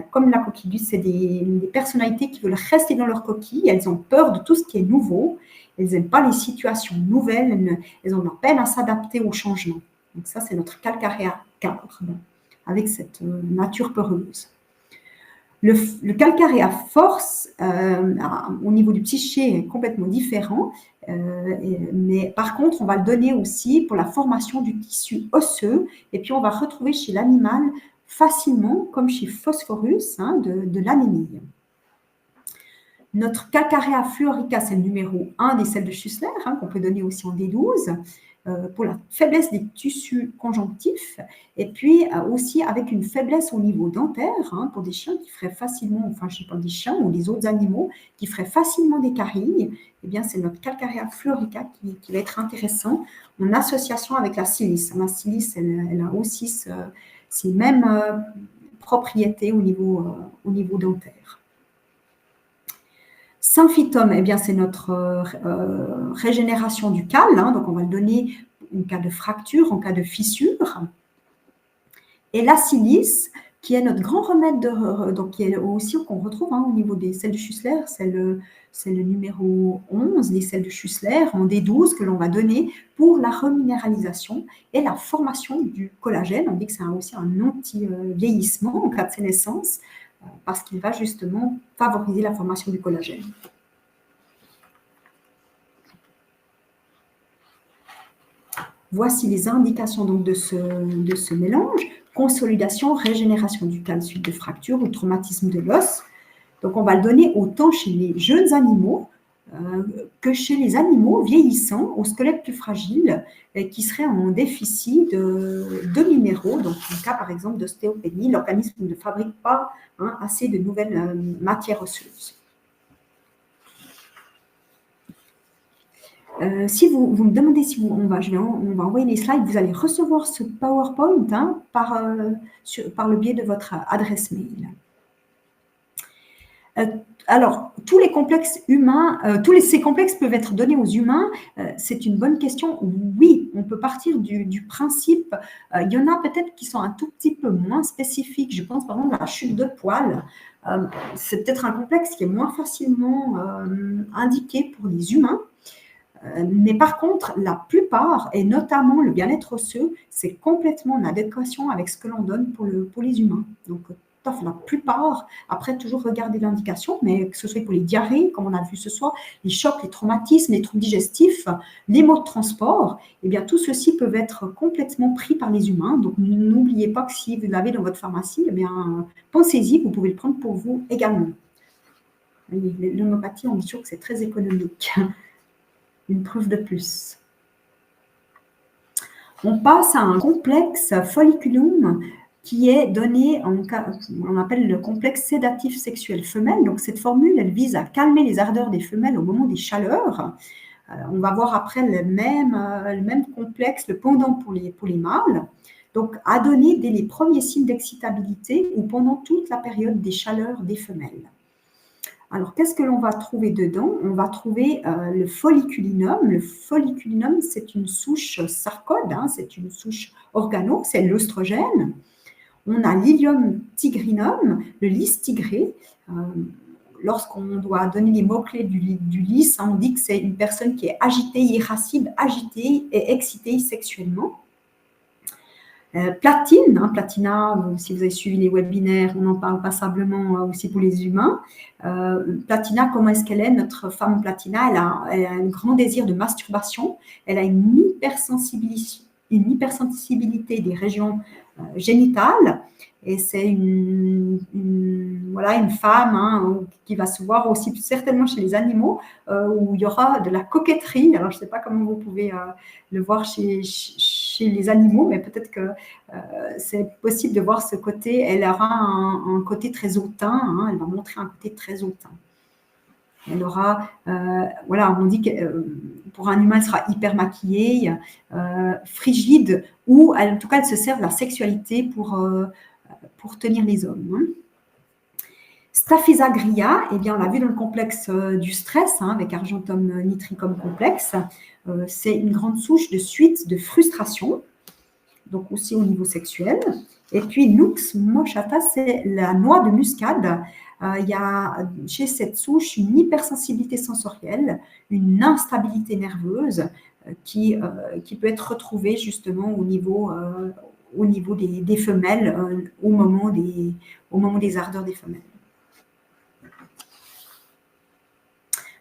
comme la coquille d'huître, c'est des personnalités qui veulent rester dans leur coquille. Elles ont peur de tout ce qui est nouveau. Elles n'aiment pas les situations nouvelles, elles ont de la peine à s'adapter au changement. Donc ça, c'est notre Calcarea carb, avec cette nature peureuse. Le Calcarea phos, au niveau du psyché, est complètement différent, mais par contre, on va le donner aussi pour la formation du tissu osseux, et puis on va retrouver chez l'animal facilement, comme chez Phosphorus, de l'anémie. Notre Calcarea fluorica, c'est le numéro 1 des sels de Schussler, qu'on peut donner aussi en D12, pour la faiblesse des tissus conjonctifs, et puis aussi avec une faiblesse au niveau dentaire, pour des chiens qui feraient facilement, enfin je ne sais pas, des chiens ou des autres animaux qui feraient facilement des caries. Eh bien c'est notre Calcarea fluorica qui va être intéressant en association avec la silice. La silice, elle a aussi ces mêmes propriétés au niveau dentaire. Symphytum, eh bien, c'est notre régénération du cal, donc on va le donner en cas de fracture, en cas de fissure. Et la silice, qui est notre grand remède, donc qui est aussi qu'on retrouve au niveau des sels de Schussler, c'est le numéro 11 des sels de Schussler, en D12, que l'on va donner pour la reminéralisation et la formation du collagène. On dit que c'est aussi un anti-vieillissement en cas de sénescence, parce qu'il va justement favoriser la formation du collagène. Voici les indications donc de ce mélange: consolidation, régénération du cal suite de fracture ou traumatisme de l'os. Donc on va le donner autant chez les jeunes animaux que chez les animaux vieillissants, au squelette plus fragile, et qui seraient en déficit de minéraux. Donc, en cas, par exemple, d'ostéopénie, l'organisme ne fabrique pas assez de nouvelles matières osseuses. Si vous me demandez si on va envoyer les slides, vous allez recevoir ce PowerPoint par le biais de votre adresse mail. Euh, alors, tous les complexes humains, ces complexes peuvent être donnés aux humains. C'est une bonne question. Oui, on peut partir du principe. Il y en a peut-être qui sont un tout petit peu moins spécifiques. Je pense par exemple à la chute de poils. C'est peut-être un complexe qui est moins facilement indiqué pour les humains. Mais par contre, la plupart, et notamment le bien-être osseux, c'est complètement en adéquation avec ce que l'on donne pour les humains. Donc, la plupart, après toujours regarder l'indication, mais que ce soit pour les diarrhées, comme on a vu ce soir, les chocs, les traumatismes, les troubles digestifs, les maux de transport, eh bien tout ceci peut être complètement pris par les humains. Donc n'oubliez pas que si vous l'avez dans votre pharmacie, eh bien pensez-y, vous pouvez le prendre pour vous également. L'homéopathie, on dit toujours que c'est très économique. Une preuve de plus. On passe à un complexe folliculum qui est donné, on appelle le complexe sédatif sexuel femelle. Donc, cette formule, elle vise à calmer les ardeurs des femelles au moment des chaleurs. On va voir après le même complexe, le pendant pour les mâles. Donc, à donner dès les premiers signes d'excitabilité ou pendant toute la période des chaleurs des femelles. Alors, qu'est-ce que l'on va trouver dedans? On va trouver le folliculinum. Le folliculinum, c'est une souche sarcode, c'est une souche organo, c'est l'œstrogène. On a l'Ilium tigrinum, le lys tigré. Lorsqu'on doit donner les mots-clés du lys, on dit que c'est une personne qui est agitée, irascible, agitée et excitée sexuellement. Platine, Platina, si vous avez suivi les webinaires, on en parle passablement aussi pour les humains. Platina, comment est-ce qu'elle est? Notre femme Platina, elle a un grand désir de masturbation, elle a une hypersensibilité des régions génitales, et c'est une femme qui va se voir aussi certainement chez les animaux, où il y aura de la coquetterie. Alors, je ne sais pas comment vous pouvez le voir chez les animaux, mais peut-être que c'est possible de voir ce côté. Elle aura un côté très hautain, elle va montrer un côté très hautain. Elle aura, on dit que pour un humain, elle sera hyper maquillée, frigide, ou en tout cas, elle se sert de la sexualité pour tenir les hommes. Staphysagria, eh bien, on l'a vu dans le complexe du stress, avec Argentum nitricum complexe. C'est une grande souche de suite de frustration, donc aussi au niveau sexuel. Et puis, Nux moschata, c'est la noix de muscade. Il y a chez cette souche une hypersensibilité sensorielle, une instabilité nerveuse qui peut être retrouvée justement au niveau des femelles au moment des ardeurs des femelles.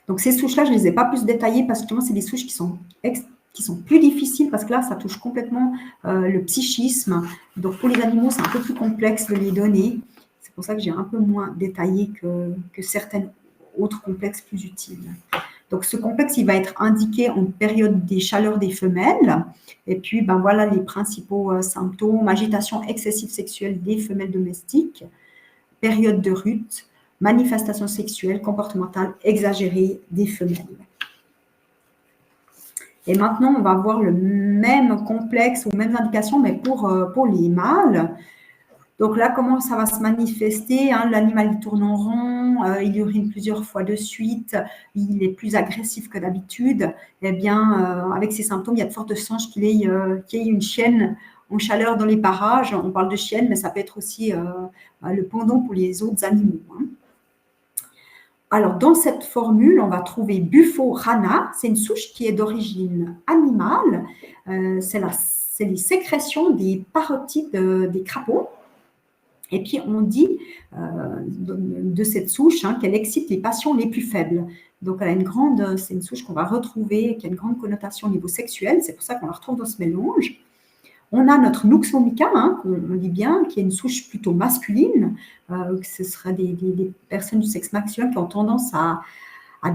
Donc, ces souches-là, je ne les ai pas plus détaillées parce que c'est des souches qui sont plus difficiles parce que là, ça touche complètement le psychisme. Donc, pour les animaux, c'est un peu plus complexe de les donner. C'est pour ça que j'ai un peu moins détaillé que certains autres complexes plus utiles. Donc, ce complexe, il va être indiqué en période des chaleurs des femelles. Et puis, voilà les principaux symptômes. Agitation excessive sexuelle des femelles domestiques, période de rut, manifestations sexuelles, comportementales exagérées des femelles. Et maintenant, on va voir le même complexe ou mêmes indications, mais pour les mâles. Donc là, comment ça va se manifester? L'animal, il tourne en rond, il urine plusieurs fois de suite, il est plus agressif que d'habitude. Eh bien, avec ces symptômes, il y a de fortes chances qu'il y ait une chienne en chaleur dans les parages. On parle de chienne, mais ça peut être aussi le pendant pour les autres animaux. Alors, dans cette formule, on va trouver Bufo rana. C'est une souche qui est d'origine animale. C'est les sécrétions des parotides des crapauds. Et puis, on dit de cette souche qu'elle excite les passions les plus faibles. Donc, c'est une souche qu'on va retrouver, qui a une grande connotation au niveau sexuel. C'est pour ça qu'on la retrouve dans ce mélange. On a notre Nux vomica, qu'on dit bien, qui est une souche plutôt masculine. Ce sera des personnes du sexe masculin qui ont tendance à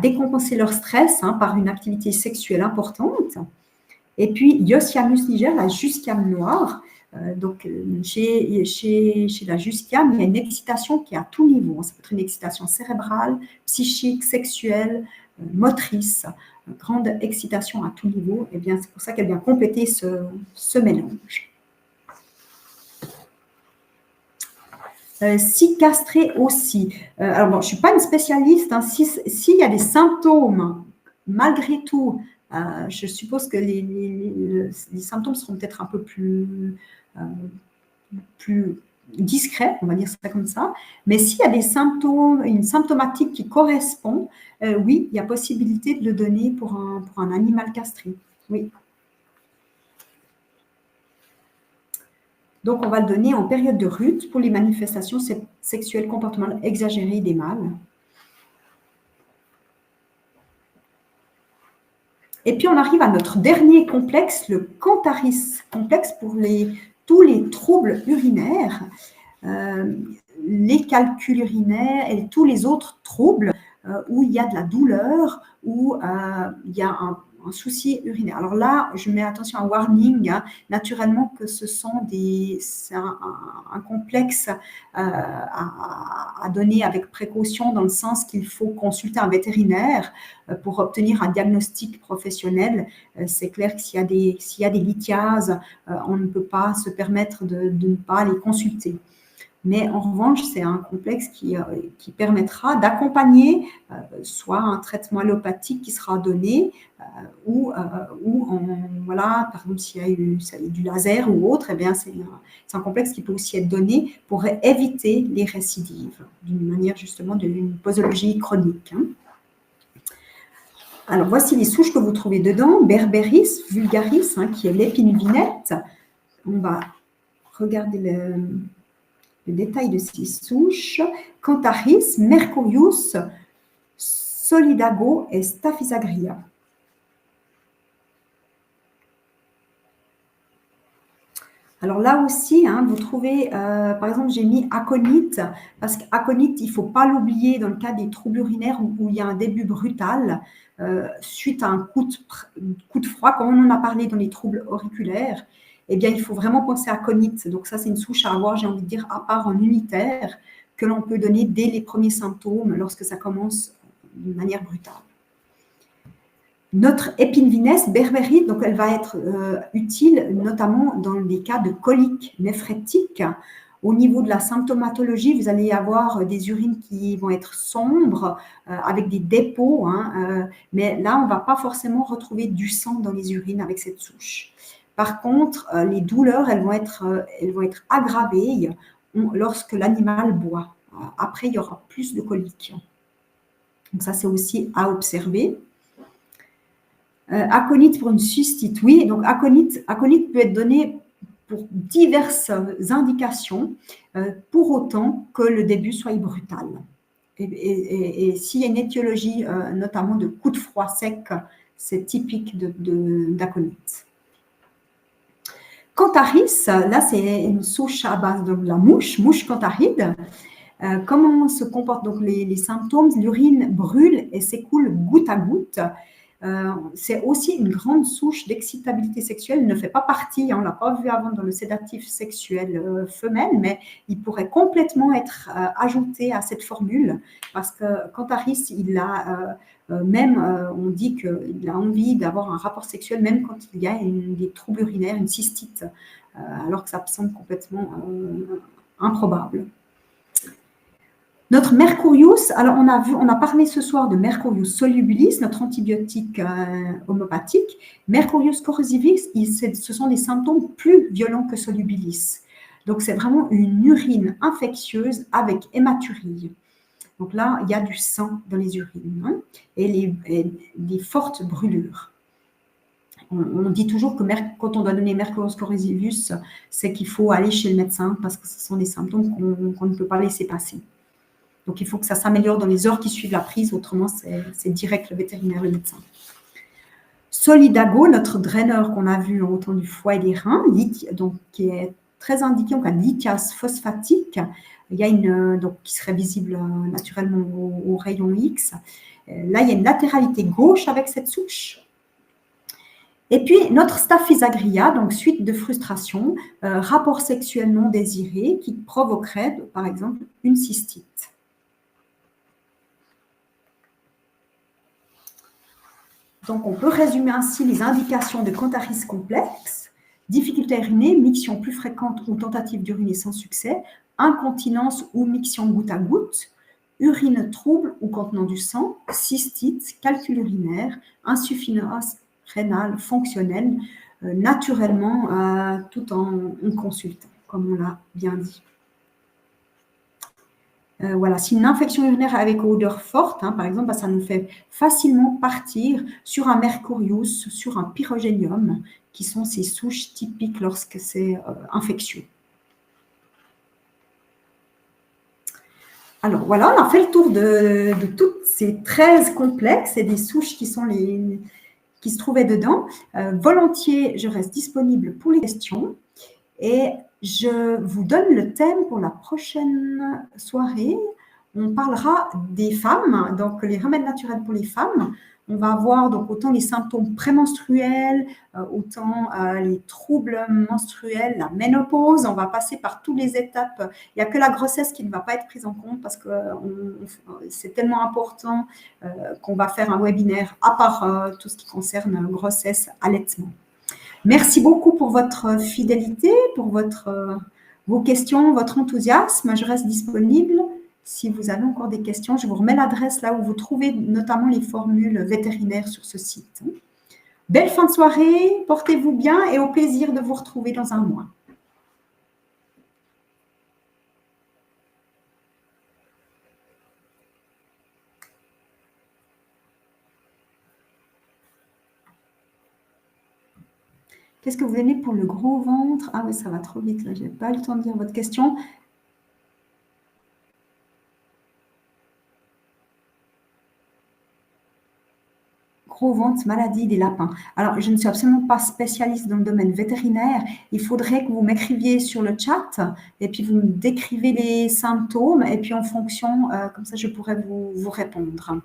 décompenser leur stress par une activité sexuelle importante. Et puis, Iosciamus niger, la jusquiame noire. Donc, chez la jusquiame, il y a une excitation qui est à tout niveau. Ça peut être une excitation cérébrale, psychique, sexuelle, motrice, grande excitation à tout niveau. Et bien, c'est pour ça qu'elle vient compléter ce mélange. Si castré aussi. Alors, bon, je ne suis pas une spécialiste. Hein, s'il y a des symptômes, malgré tout, je suppose que les symptômes seront peut-être un peu plus discrets, on va dire ça comme ça. Mais s'il y a des symptômes, une symptomatique qui correspond, oui, il y a possibilité de le donner pour un animal castré. Oui. Donc, on va le donner en période de rut pour les manifestations sexuelles comportementales exagérées des mâles. Et puis, on arrive à notre dernier complexe, le Cantaris complexe pour tous les troubles urinaires, les calculs urinaires et tous les autres troubles où il y a de la douleur, où il y a un souci urinaire. Alors là, je mets attention à warning, hein, naturellement que c'est un complexe à donner avec précaution dans le sens qu'il faut consulter un vétérinaire pour obtenir un diagnostic professionnel. C'est clair que s'il y a des lithiases, on ne peut pas se permettre de ne pas les consulter. Mais en revanche, c'est un complexe qui permettra d'accompagner soit un traitement allopathique qui sera donné ou voilà, par exemple, s'il y a eu du laser ou autre, eh bien, c'est un complexe qui peut aussi être donné pour éviter les récidives d'une manière justement d'une posologie chronique. Hein. Alors, voici les souches que vous trouvez dedans. Berberis vulgaris, hein, qui est l'épine vinette. On va regarder le détail de ces souches. Cantaris, Mercurius, Solidago et Staphysagria. Alors là aussi, hein, vous trouvez, par exemple, j'ai mis aconite, parce qu'aconite, il ne faut pas l'oublier dans le cas des troubles urinaires où il y a un début brutal suite à un coup de froid, comme on en a parlé dans les troubles auriculaires. Eh bien, il faut vraiment penser à aconite. Donc ça, c'est une souche à avoir, j'ai envie de dire, à part en unitaire, que l'on peut donner dès les premiers symptômes lorsque ça commence d'une manière brutale. Notre épine vinesse, berberite, donc elle va être utile notamment dans les cas de coliques néphrétiques. Au niveau de la symptomatologie, vous allez avoir des urines qui vont être sombres, avec des dépôts, hein, mais là, on ne va pas forcément retrouver du sang dans les urines avec cette souche. Par contre, les douleurs, elles vont être aggravées lorsque l'animal boit. Après, il y aura plus de coliques. Donc ça, c'est aussi à observer. Aconite pour une cystite, oui. Donc, aconite peut être donné pour diverses indications, pour autant que le début soit brutal. Et s'il y a une étiologie, notamment de coup de froid sec, c'est typique d'aconite. Cantaris, là, c'est une souche à base de la mouche cantharide. Comment se comportent donc les symptômes? L'urine brûle et s'écoule goutte à goutte. C'est aussi une grande souche d'excitabilité sexuelle. Il ne fait pas partie, on ne l'a pas vu avant dans le sédatif sexuel femelle, mais il pourrait complètement être ajouté à cette formule parce que Cantaris, il a on dit qu'il a envie d'avoir un rapport sexuel même quand il y a des troubles urinaires, une cystite, alors que ça semble complètement improbable. Notre Mercurius, alors on a parlé ce soir de Mercurius solubilis, notre antibiotique homopathique. Mercurius corrosivus, ce sont des symptômes plus violents que solubilis. Donc c'est vraiment une urine infectieuse avec hématurie. Donc là, il y a du sang dans les urines, hein, et des fortes brûlures. On dit toujours que quand on doit donner Mercurius corrosivus, c'est qu'il faut aller chez le médecin parce que ce sont des symptômes qu'on ne peut pas laisser passer. Donc, il faut que ça s'améliore dans les heures qui suivent la prise, autrement, c'est direct le vétérinaire, le médecin. Solidago, notre draineur qu'on a vu en autant du foie et des reins, donc, qui est très indiqué en cas de lithiase phosphatique, il y a qui serait visible naturellement au rayon X. Là, il y a une latéralité gauche avec cette souche. Et puis, notre Staphysagria, donc suite de frustration, rapport sexuel non désiré qui provoquerait, par exemple, une cystite. Donc, on peut résumer ainsi les indications de Cantaris complexe: difficulté à uriner, miction plus fréquente ou tentative d'uriner sans succès, incontinence ou miction goutte à goutte, urine trouble ou contenant du sang, cystite, calcul urinaire, insuffisance rénale fonctionnelle, naturellement, tout en consultant, comme on l'a bien dit. Voilà, si une infection urinaire avec odeur forte, par exemple, ça nous fait facilement partir sur un mercurius, sur un pyrogénium, qui sont ces souches typiques lorsque c'est infectieux. Alors voilà, on a fait le tour de toutes ces 13 complexes et des souches qui se trouvaient dedans. Volontiers, je reste disponible pour les questions et je vous donne le thème pour la prochaine soirée. On parlera des femmes, donc les remèdes naturels pour les femmes. On va voir donc autant les symptômes prémenstruels, autant les troubles menstruels, la ménopause. On va passer par toutes les étapes. Il n'y a que la grossesse qui ne va pas être prise en compte parce que c'est tellement important qu'on va faire un webinaire à part tout ce qui concerne grossesse, allaitement. Merci beaucoup pour votre fidélité, pour vos questions, votre enthousiasme. Je reste disponible. Si vous avez encore des questions, je vous remets l'adresse là où vous trouvez notamment les formules vétérinaires sur ce site. Belle fin de soirée, portez-vous bien et au plaisir de vous retrouver dans un mois. Qu'est-ce que vous aimez pour le gros ventre? Ah oui, ça va trop vite, là, je n'ai pas eu le temps de dire votre question. Gros ventre, maladie des lapins. Alors, je ne suis absolument pas spécialiste dans le domaine vétérinaire. Il faudrait que vous m'écriviez sur le chat et puis vous me décrivez les symptômes et puis en fonction, comme ça, je pourrais vous répondre.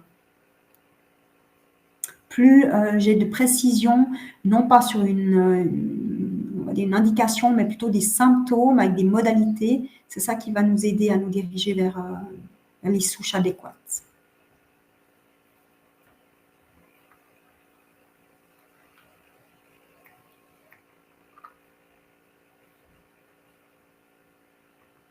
Plus j'ai de précision, non pas sur une indication, mais plutôt des symptômes avec des modalités, c'est ça qui va nous aider à nous diriger vers les souches adéquates.